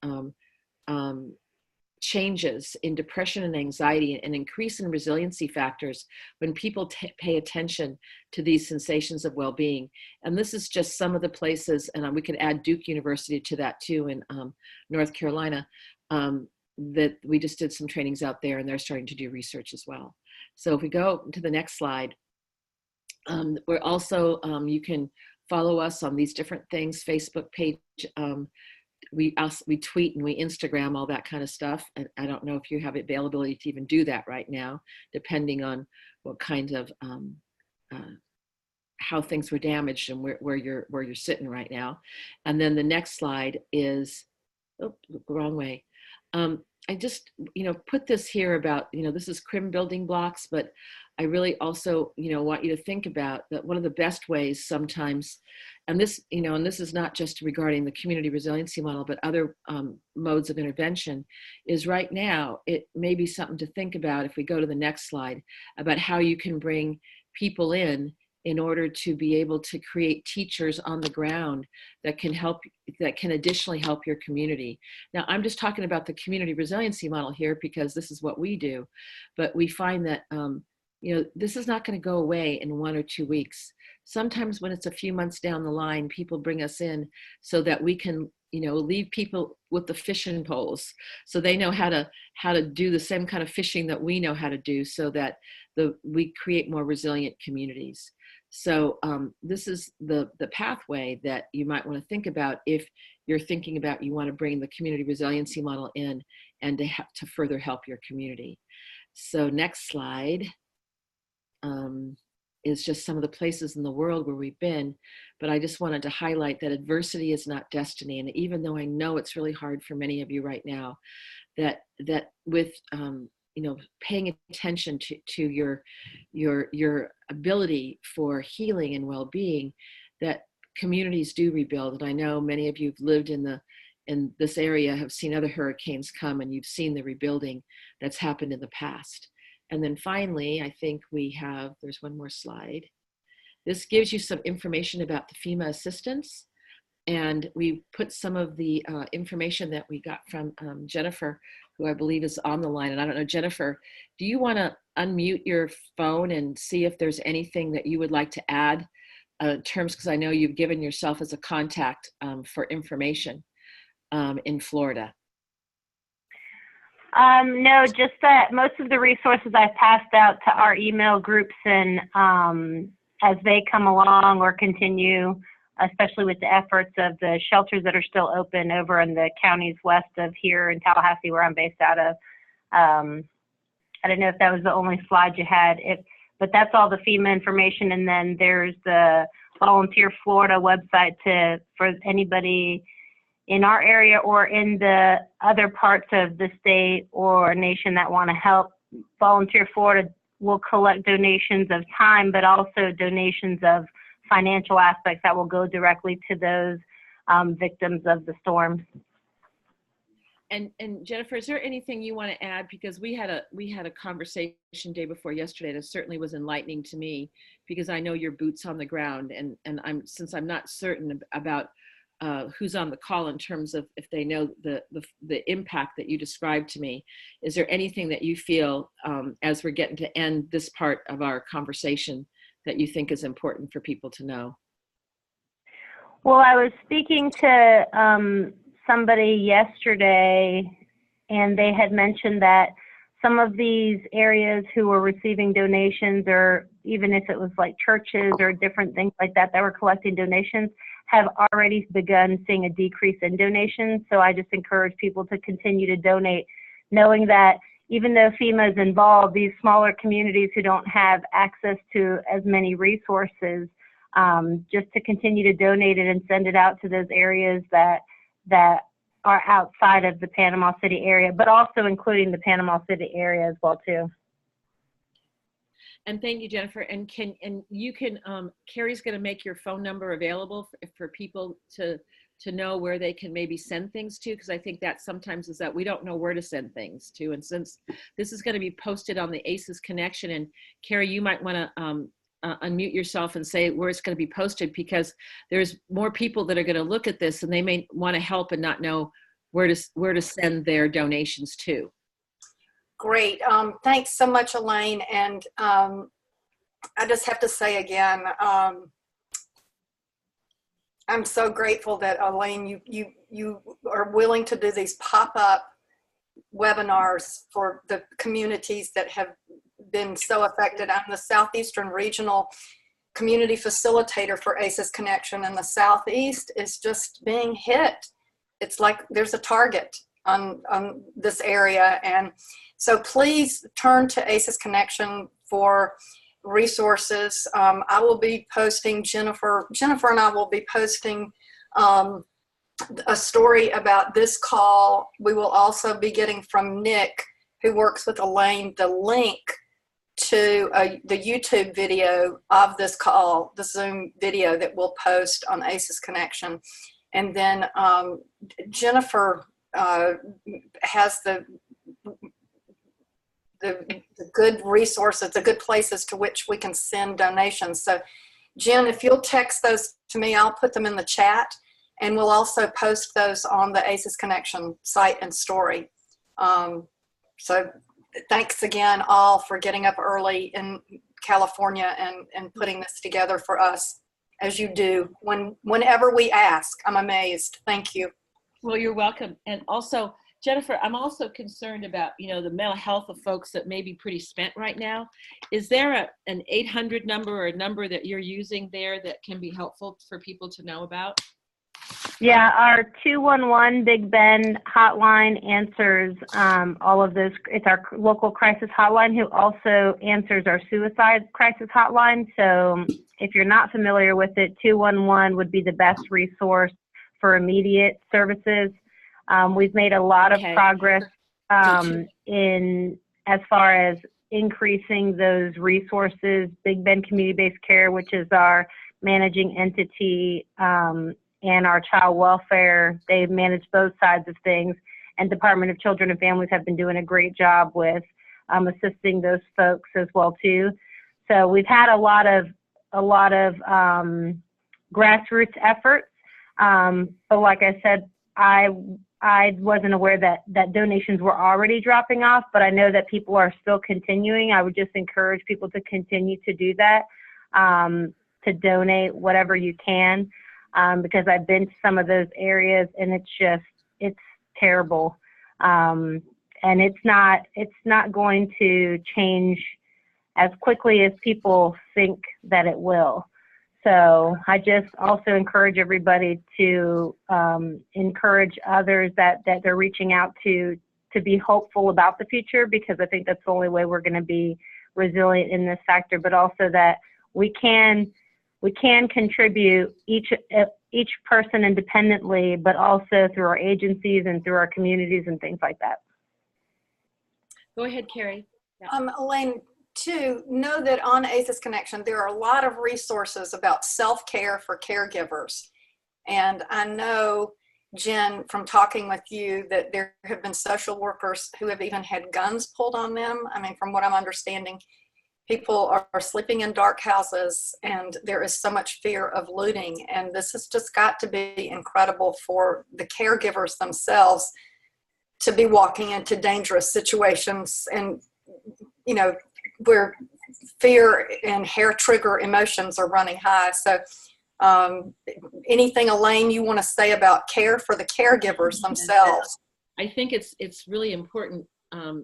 changes in depression and anxiety, and increase in resiliency factors when people pay attention to these sensations of well-being. And this is just some of the places, and we could add Duke University to that too in North Carolina, that we just did some trainings out there, and they're starting to do research as well. So if we go to the next slide, we're also, you can follow us on these different things, Facebook page, we tweet and we Instagram, all that kind of stuff. And I don't know if you have availability to even do that right now, depending on what kind of how things were damaged and where you're sitting right now. And then the next slide is, oh, wrong way. I just, put this here about, this is CRIM building blocks, but I really also, want you to think about that one of the best ways sometimes, and this, and this is not just regarding the community resiliency model, but other modes of intervention, is right now, it may be something to think about if we go to the next slide, about how you can bring people in in order to be able to create teachers on the ground that can help, that can additionally help your community. Now, I'm just talking about the community resiliency model here because this is what we do, but we find that this is not going to go away in 1 or 2 weeks. Sometimes when it's a few months down the line, people bring us in so that we can, leave people with the fishing poles, so they know how to do the same kind of fishing that we know how to do, so that we create more resilient communities. So this is the pathway that you might want to think about if you're thinking about, you want to bring the community resiliency model in and to further help your community. So next slide is just some of the places in the world where we've been, but I just wanted to highlight that adversity is not destiny. And even though I know it's really hard for many of you right now, that with paying attention to your ability for healing and well-being, that communities do rebuild. And I know many of you have lived in this area, have seen other hurricanes come, and you've seen the rebuilding that's happened in the past. And then finally, I think there's one more slide. This gives you some information about the FEMA assistance. And we put some of the information that we got from Jennifer, who I believe is on the line. And I don't know, Jennifer, do you want to unmute your phone and see if there's anything that you would like to add terms, because I know you've given yourself as a contact for information in Florida. No, just that most of the resources I've passed out to our email groups, and as they come along or continue, especially with the efforts of the shelters that are still open over in the counties west of here in Tallahassee, where I'm based out of. I don't know if that was the only slide you had, but that's all the FEMA information. And then there's the Volunteer Florida website for anybody in our area or in the other parts of the state or nation that want to help. Volunteer Florida will collect donations of time, but also donations of financial aspects that will go directly to those victims of the storm. And Jennifer, is there anything you want to add? Because we had a conversation day before yesterday that certainly was enlightening to me, because I know your boots on the ground, and since I'm not certain about who's on the call in terms of if they know the impact that you described to me. Is there anything that you feel as we're getting to end this part of our conversation that you think is important for people to know? Well, I was speaking to somebody yesterday, and they had mentioned that some of these areas who were receiving donations, or even if it was like churches or different things like that were collecting donations, have already begun seeing a decrease in donations. So I just encourage people to continue to donate, knowing that even though FEMA is involved, these smaller communities who don't have access to as many resources, just to continue to donate it and send it out to those areas that are outside of the Panama City area, but also including the Panama City area as well too. And thank you, Jennifer. And Carrie's going to make your phone number available for people to know where they can maybe send things to, because I think that sometimes is that we don't know where to send things to. And since this is going to be posted on the ACES Connection, and Carrie, you might want to unmute yourself and say where it's going to be posted, because there's more people that are going to look at this and they may want to help and not know where to send their donations to. Great. Thanks so much, Elaine. And I just have to say again, I'm so grateful that, Elaine, you are willing to do these pop-up webinars for the communities that have been so affected. I'm the Southeastern Regional Community Facilitator for ACES Connection, and the Southeast is just being hit. It's like there's a target on this area. And so please turn to ACES Connection for resources. I will be posting, Jennifer and I will be posting a story about this call. We will also be getting from Nick, who works with Elaine, the link to the YouTube video of this call, the Zoom video that we'll post on ACES Connection. And then Jennifer has the good resources, the good places to which we can send donations. So Jen, if you'll text those to me, I'll put them in the chat, and we'll also post those on the ACES Connection site and story. So thanks again all for getting up early in California and putting this together for us, as you do whenever we ask. I'm amazed. Thank you. Well, you're welcome. And also, Jennifer, I'm also concerned about, the mental health of folks that may be pretty spent right now. Is there an 800 number or a number that you're using there that can be helpful for people to know about? Yeah, our 211 Big Ben hotline answers all of those. It's our local crisis hotline who also answers our suicide crisis hotline. So if you're not familiar with it, 211 would be the best resource for immediate services. We've made a lot of progress in as far as increasing those resources. Big Ben Community-Based Care, which is our managing entity, and our child welfare, they manage both sides of things. And Department of Children and Families have been doing a great job with assisting those folks as well too. So we've had a lot of grassroots efforts. But like I said, I wasn't aware that donations were already dropping off, but I know that people are still continuing. I would just encourage people to continue to do that, to donate whatever you can. Because I've been to some of those areas and it's terrible. And it's not going to change as quickly as people think that it will. So I just also encourage everybody to encourage others that they're reaching out to be hopeful about the future, because I think that's the only way we're going to be resilient in this sector, but also that we can contribute each person independently, but also through our agencies and through our communities and things like that. Go ahead, Carrie. Yeah. Elaine, too, know that on ACES Connection, there are a lot of resources about self-care for caregivers. And I know, Jen, from talking with you, that there have been social workers who have even had guns pulled on them. I mean, from what I'm understanding, people are sleeping in dark houses, and there is so much fear of looting. And this has just got to be incredible for the caregivers themselves to be walking into dangerous situations, and, where fear and hair trigger emotions are running high. So anything, Elaine, you want to say about care for the caregivers themselves? I think it's really important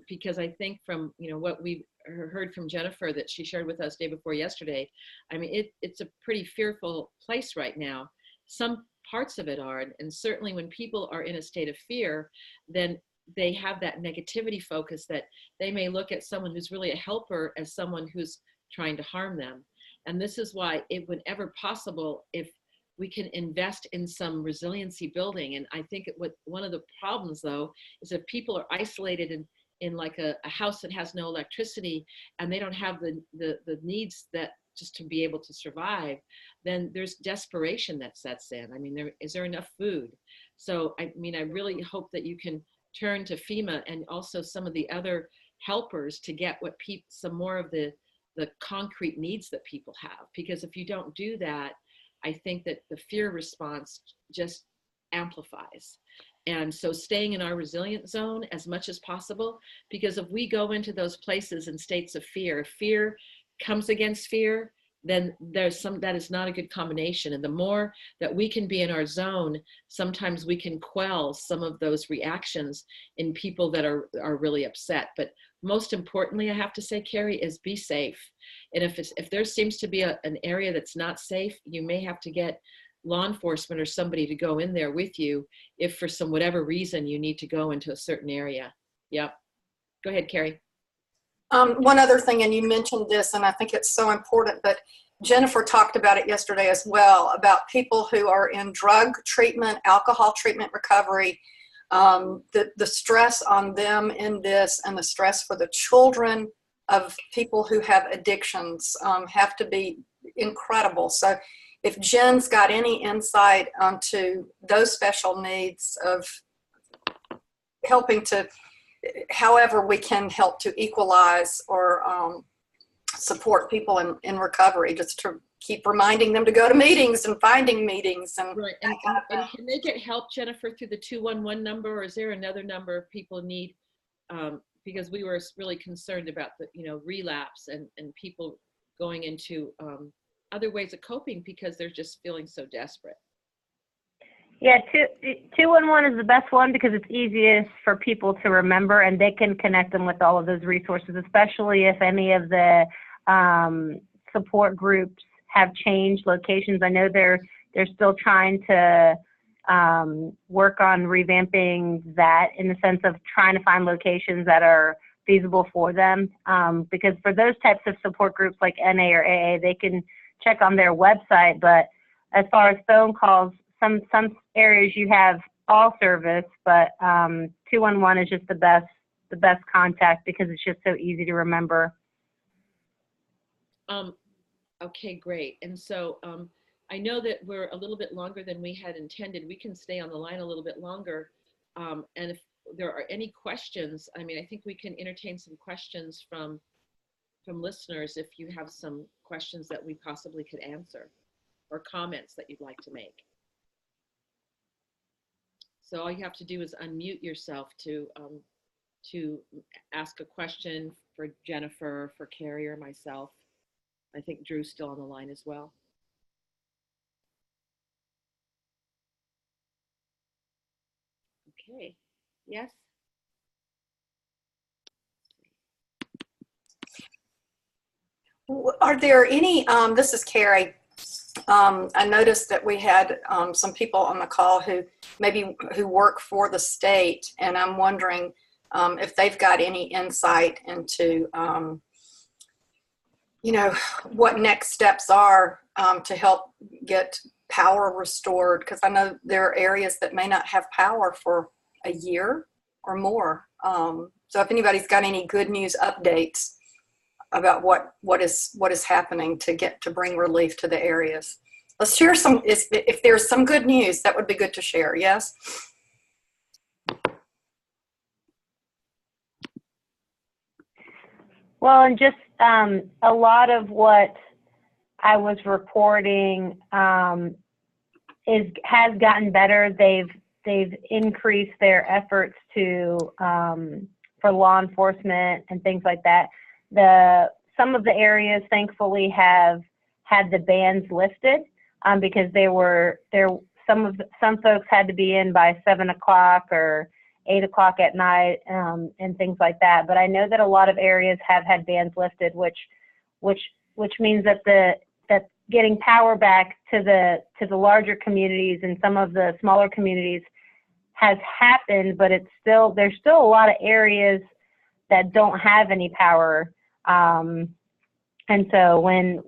because I think from, what we've heard from Jennifer that she shared with us day before yesterday, I mean, it's a pretty fearful place right now. Some parts of it are, and certainly when people are in a state of fear, then they have that negativity focus that they may look at someone who's really a helper as someone who's trying to harm them. And this is why, if whenever possible, if we can invest in some resiliency building. And I think one of the problems, though, is if people are isolated in like a house that has no electricity, and they don't have the needs that just to be able to survive, then there's desperation that sets in. I mean, is there enough food? So, I mean, I really hope that you can turn to FEMA and also some of the other helpers to get some more of the concrete needs that people have. Because if you don't do that, I think that the fear response just amplifies. And so staying in our resilient zone as much as possible, because if we go into those places in states of fear, fear comes against fear, then that is not a good combination. And the more that we can be in our zone, sometimes we can quell some of those reactions in people that are really upset. But most importantly, I have to say, Carrie, is be safe. And if there seems to be an area that's not safe, you may have to get law enforcement or somebody to go in there with you if for whatever reason you need to go into a certain area. Yep. Go ahead, Carrie. One other thing, and you mentioned this, and I think it's so important, but Jennifer talked about it yesterday as well, about people who are in drug treatment, alcohol treatment recovery, the stress on them in this, and the stress for the children of people who have addictions have to be incredible. So if Jen's got any insight onto those special needs of helping to, however we can help to equalize or support people in recovery, just keep reminding them to go to meetings and finding meetings and right. that kind of thing. And can they get help, Jennifer, through the 211 number, or is there another number people need? Because we were really concerned about the, relapse and people going into other ways of coping because they're just feeling so desperate. Yeah, 211 is the best one because it's easiest for people to remember, and they can connect them with all of those resources, especially if any of the support groups have changed locations. I know they're still trying to work on revamping that in the sense of trying to find locations that are feasible for them. Because for those types of support groups like NA or AA, they can check on their website. But as far as phone calls, some areas you have all service, but 211 is just the best contact because it's just so easy to remember. Okay, great. And so I know that we're a little bit longer than we had intended. We can stay on the line a little bit longer. And if there are any questions, I think we can entertain some questions from listeners if you have some questions that we possibly could answer or comments that you'd like to make. So all you have to do is unmute yourself to ask a question for Jennifer, for Carrie, or myself. I think Drew's still on the line as well. Okay, yes? Are there any, this is Carrie. I noticed that we had some people on the call who work for the state, and I'm wondering if they've got any insight into, what next steps are to help get power restored, because I know there are areas that may not have power for a year or more. So if anybody's got any good news updates about what is happening to bring relief to the areas. Let's share some, if there's some good news, that would be good to share, yes? Well, and just a lot of what I was reporting has gotten better. They've increased their efforts for law enforcement and things like that. Some of the areas thankfully have had the bans lifted because some folks had to be in by 7 o'clock or 8 o'clock at night and things like that. But I know that a lot of areas have had bans lifted, which means that getting power back to the larger communities and some of the smaller communities has happened, but there's still a lot of areas that don't have any power. And so when,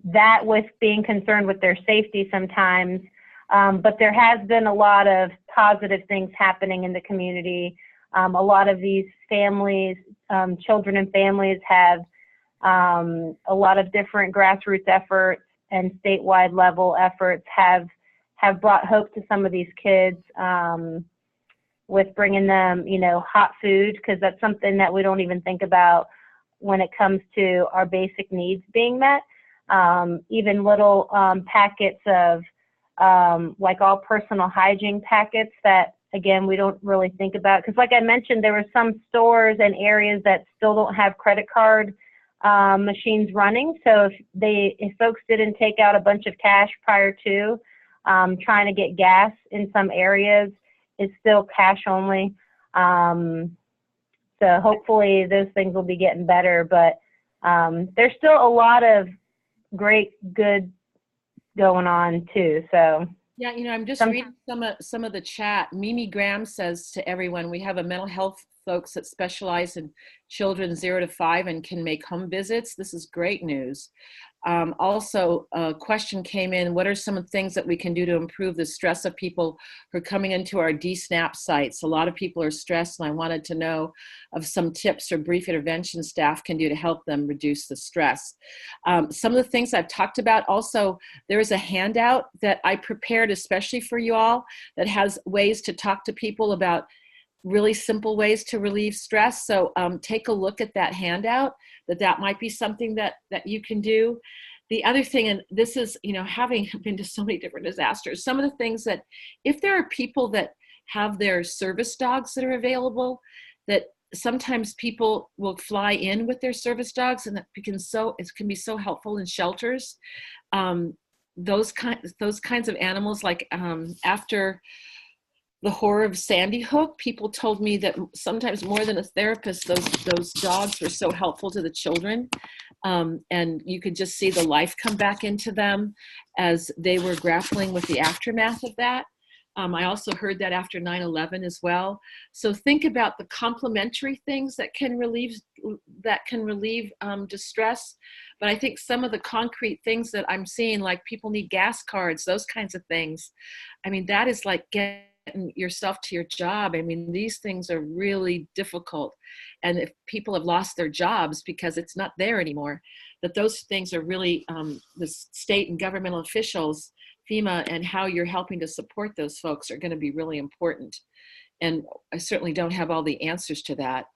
that with being concerned with their safety sometimes, but there has been a lot of positive things happening in the community. A lot of these families, children and families have a lot of different grassroots efforts and statewide level efforts have brought hope to some of these kids with bringing them, hot food, because that's something that we don't even think about when it comes to our basic needs being met. Even little packets of like all personal hygiene packets that, again, we don't really think about. Because like I mentioned, there were some stores and areas that still don't have credit card machines running. So if folks didn't take out a bunch of cash prior to trying to get gas in some areas, it's still cash only. So hopefully those things will be getting better, but there's still a lot of great good going on too. So yeah, I'm just reading some of the chat. Mimi Graham says to everyone, we have a mental health folks that specialize in children 0 to 5 and can make home visits. This is great news. Also, a question came in, what are some things that we can do to improve the stress of people who are coming into our DSNAP sites? A lot of people are stressed, and I wanted to know of some tips or brief intervention staff can do to help them reduce the stress. Some of the things I've talked about, also, there is a handout that I prepared especially for you all that has ways to talk to people about really simple ways to relieve stress. So take a look at that handout, that might be something that you can do. The other thing, and this is, having been to so many different disasters, some of the things that, if there are people that have their service dogs that are available, that sometimes people will fly in with their service dogs, and it can be so helpful in shelters. Those kinds of animals, like after the horror of Sandy Hook, people told me that sometimes more than a therapist, those dogs were so helpful to the children. And you could just see the life come back into them as they were grappling with the aftermath of that. I also heard that after 9/11 as well. So think about the complementary things that can relieve distress. But I think some of the concrete things that I'm seeing, like people need gas cards, those kinds of things. I mean, that is like getting yourself to your job. I mean, these things are really difficult. And if people have lost their jobs because it's not there anymore, that those things are really the state and governmental officials, FEMA, and how you're helping to support those folks are going to be really important. And I certainly don't have all the answers to that.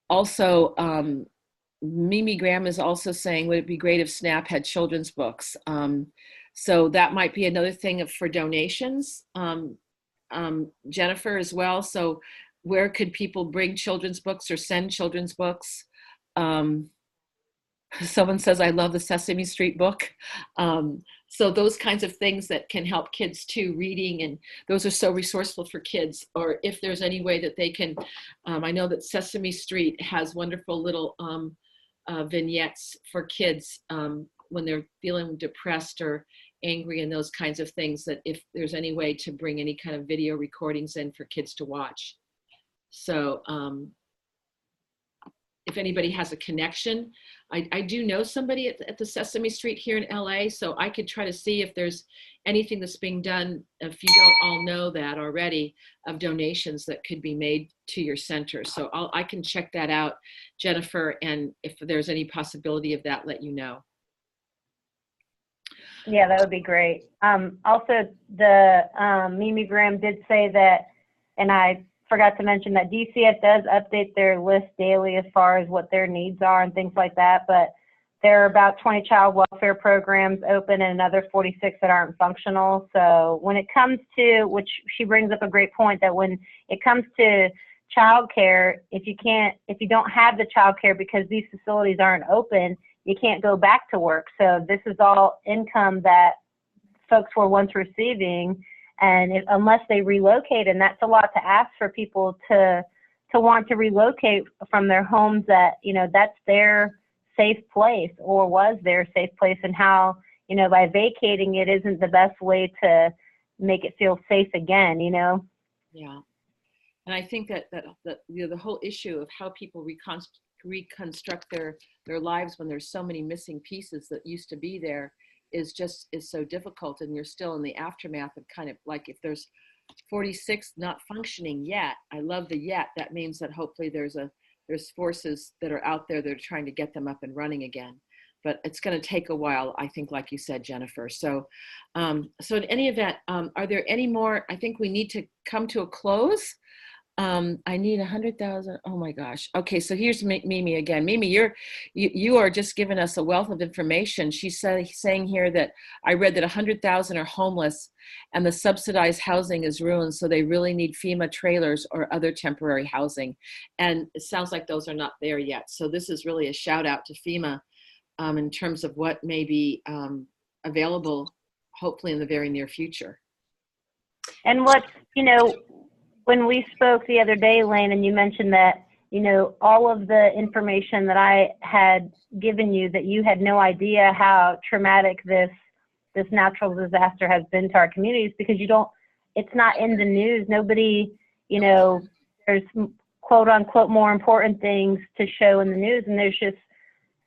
Also, Mimi Graham is also saying, would it be great if SNAP had children's books? So that might be another thing for donations. Jennifer as well. So where could people bring children's books or send children's books? Someone says, I love the Sesame Street book. So those kinds of things that can help kids too, reading, and those are so resourceful for kids. Or if there's any way that they can, I know that Sesame Street has wonderful little vignettes for kids when they're feeling depressed or angry and those kinds of things, that if there's any way to bring any kind of video recordings in for kids to watch. So if anybody has a connection, I do know somebody at the Sesame Street here in LA, so I could try to see if there's anything that's being done, if you don't all know that already, of donations that could be made to your center. So I can check that out, Jennifer, and if there's any possibility of that, let you know. Yeah, that would be great. Also, the Mimi Graham did say that, and I forgot to mention that DCF does update their list daily as far as what their needs are and things like that, but there are about 20 child welfare programs open and another 46 that aren't functional. So when it comes to, which she brings up a great point, that when it comes to childcare, if you don't have the childcare because these facilities aren't open, you can't go back to work. So this is all income that folks were once receiving, and unless they relocate, and that's a lot to ask for people to want to relocate from their homes, that, that's their safe place or was their safe place, and how, by vacating it isn't the best way to make it feel safe again, Yeah. And I think that the whole issue of how people reconstruct their lives when there's so many missing pieces that used to be there is so difficult, and you're still in the aftermath of kind of like, if there's 46 not functioning yet, I love the yet, that means that hopefully there's forces that are out there that are trying to get them up and running again. But it's going to take a while, I think, like you said, Jennifer. So in any event, are there any more? I think we need to come to a close. I need 100,000. Oh my gosh. Okay, so here's Mimi again. Mimi, you are just giving us a wealth of information. She's saying here that I read that 100,000 are homeless and the subsidized housing is ruined, so they really need FEMA trailers or other temporary housing. And it sounds like those are not there yet. So this is really a shout out to FEMA in terms of what may be available, hopefully in the very near future. And what's, when we spoke the other day, Elaine, and you mentioned that, all of the information that I had given you, that you had no idea how traumatic this natural disaster has been to our communities, because it's not in the news. Nobody, there's quote unquote more important things to show in the news, and there's just,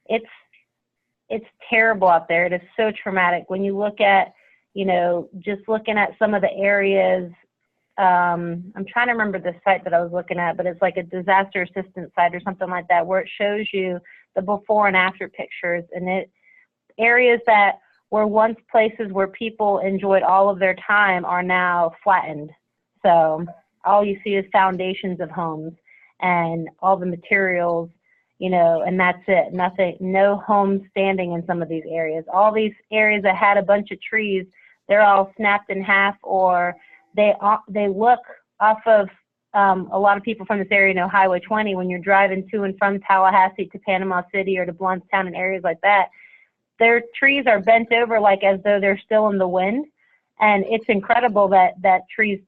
it's terrible out there. It is so traumatic. When you look at, just looking at some of the areas, I'm trying to remember the site that I was looking at, but it's like a disaster assistance site or something like that, where it shows you the before and after pictures, and areas that were once places where people enjoyed all of their time are now flattened. So all you see is foundations of homes and all the materials, you know, and that's it. Nothing, no homes standing in some of these areas. All these areas that had a bunch of trees, they're all snapped in half, or they look off of a lot of people from this area know Highway 20. When you're driving to and from Tallahassee to Panama City or to Blountstown and areas like that, their trees are bent over like as though they're still in the wind. And it's incredible that trees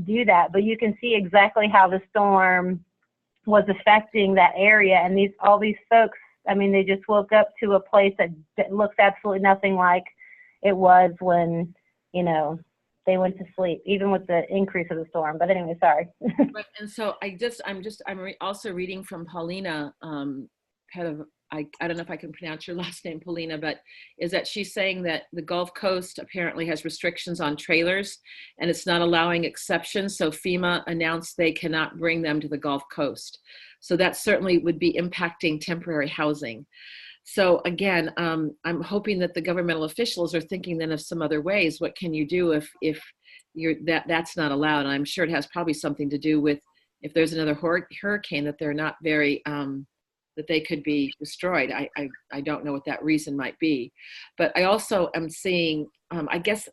do that. But you can see exactly how the storm was affecting that area. And all these folks, I mean, they just woke up to a place that looks absolutely nothing like it was when, you know, they went to sleep, even with the increase of the storm. But anyway, sorry. Right. And so I'm also reading from Paulina, I don't know if I can pronounce your last name, Paulina, but is that she's saying that the Gulf Coast apparently has restrictions on trailers and it's not allowing exceptions. So FEMA announced they cannot bring them to the Gulf Coast. So that certainly would be impacting temporary housing. So again, I'm hoping that the governmental officials are thinking then of some other ways. What can you do if that's not allowed? And I'm sure it has probably something to do with if there's another hurricane that they're not very, that they could be destroyed. I don't know what that reason might be. But I also am seeing, I guess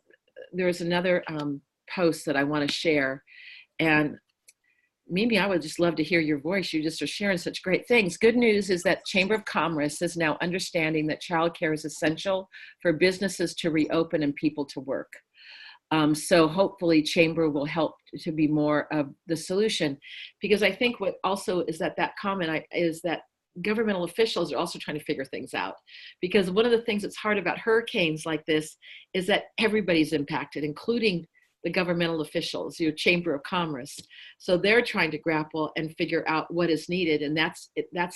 there's another post that I want to share. And Mimi, I would just love to hear your voice. You just are sharing such great things. Good news is that Chamber of Commerce is now understanding that childcare is essential for businesses to reopen and people to work. So hopefully Chamber will help to be more of the solution, because I think what also is that comment is that governmental officials are also trying to figure things out, because one of the things that's hard about hurricanes like this is that everybody's impacted, including the governmental officials, your Chamber of Commerce. So they're trying to grapple and figure out what is needed, and that's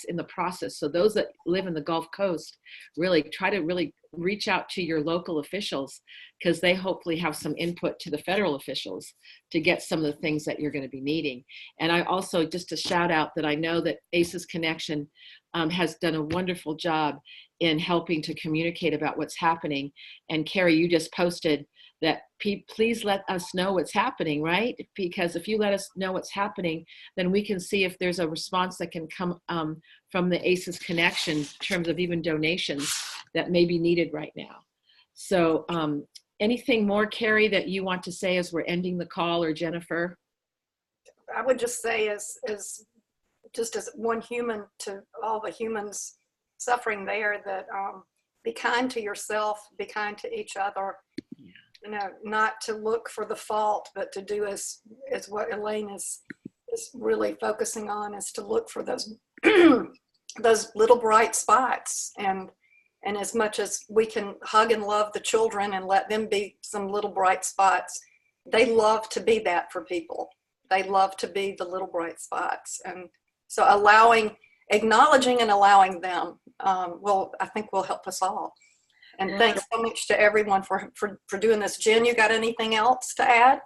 in the process. So those that live in the Gulf Coast, really try to really reach out to your local officials, because they hopefully have some input to the federal officials to get some of the things that you're going to be needing. And I also, just a shout out that I know that ACES Connection has done a wonderful job in helping to communicate about what's happening. And Carrie, you just posted that please let us know what's happening, right? Because if you let us know what's happening, then we can see if there's a response that can come from the ACES Connection in terms of even donations that may be needed right now. So anything more, Carrie, that you want to say as we're ending the call, or Jennifer? I would just say as one human to all the humans suffering there, that be kind to yourself, be kind to each other. You know, not to look for the fault, but to do as what Elaine is really focusing on, is to look for those those little bright spots. And as much as we can hug and love the children and let them be some little bright spots, they love to be that for people. They love to be the little bright spots. And so acknowledging and allowing them I think will help us all. And thanks so much to everyone for doing this. Jen, you got anything else to add?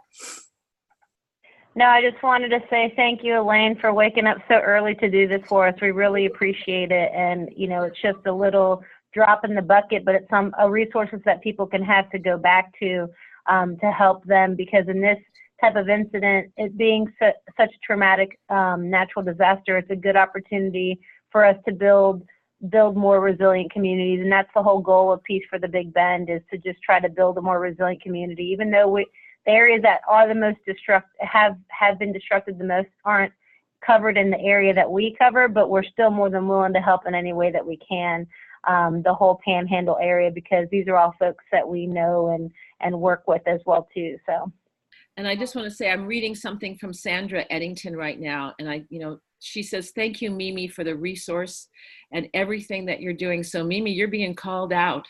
No, I just wanted to say thank you, Elaine, for waking up so early to do this for us. We really appreciate it. And, you know, it's just a little drop in the bucket, but it's a resources that people can have to go back to help them, because in this type of incident, it being such a traumatic natural disaster, it's a good opportunity for us to build more resilient communities. And that's the whole goal of Peace for the Big Bend, is to just try to build a more resilient community. Even though the areas that are the most have been destructed the most aren't covered in the area that we cover, but we're still more than willing to help in any way that we can, the whole Panhandle area, because these are all folks that we know and work with as well too. So. And I just want to say, I'm reading something from Sandra Eddington right now, and she says, thank you, Mimi, for the resource and everything that you're doing. So Mimi, you're being called out.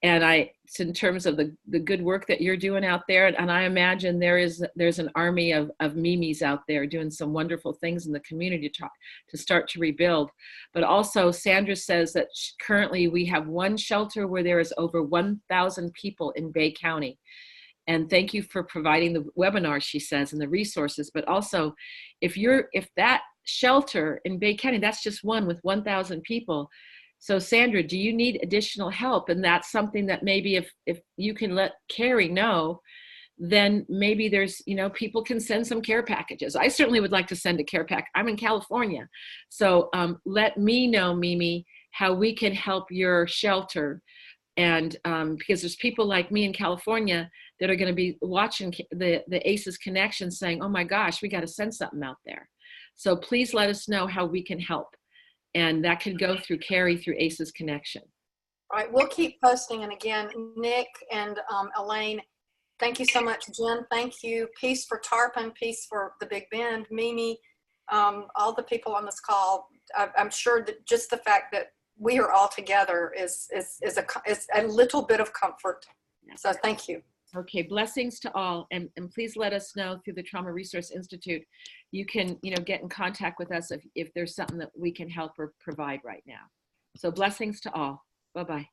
And in terms of the good work that you're doing out there, and I imagine there's an army of Mimis out there doing some wonderful things in the community to start to rebuild. But also Sandra says that currently we have one shelter where there is over 1,000 people in Bay County. And thank you for providing the webinar, she says, and the resources. But also, if that shelter in Bay County, that's just one with 1,000 people. So Sandra, do you need additional help? And that's something that maybe if you can let Carrie know, then maybe there's, people can send some care packages. I certainly would like to send a care pack. I'm in California. So let me know, Mimi, how we can help your shelter. And because there's people like me in California that are going to be watching the ACEs Connection saying, oh my gosh, we got to send something out there. So please let us know how we can help. And that could go through Carrie through ACEs Connection. All right, we'll keep posting. And again, Nick and Elaine, thank you so much. Jen, thank you. Peace for Tarpon, peace for the Big Bend, Mimi, all the people on this call. I'm sure that just the fact that we are all together is a little bit of comfort. So thank you. Okay, blessings to all, and please let us know through the Trauma Resource Institute. You can, get in contact with us if there's something that we can help or provide right now. So blessings to all. Bye-bye.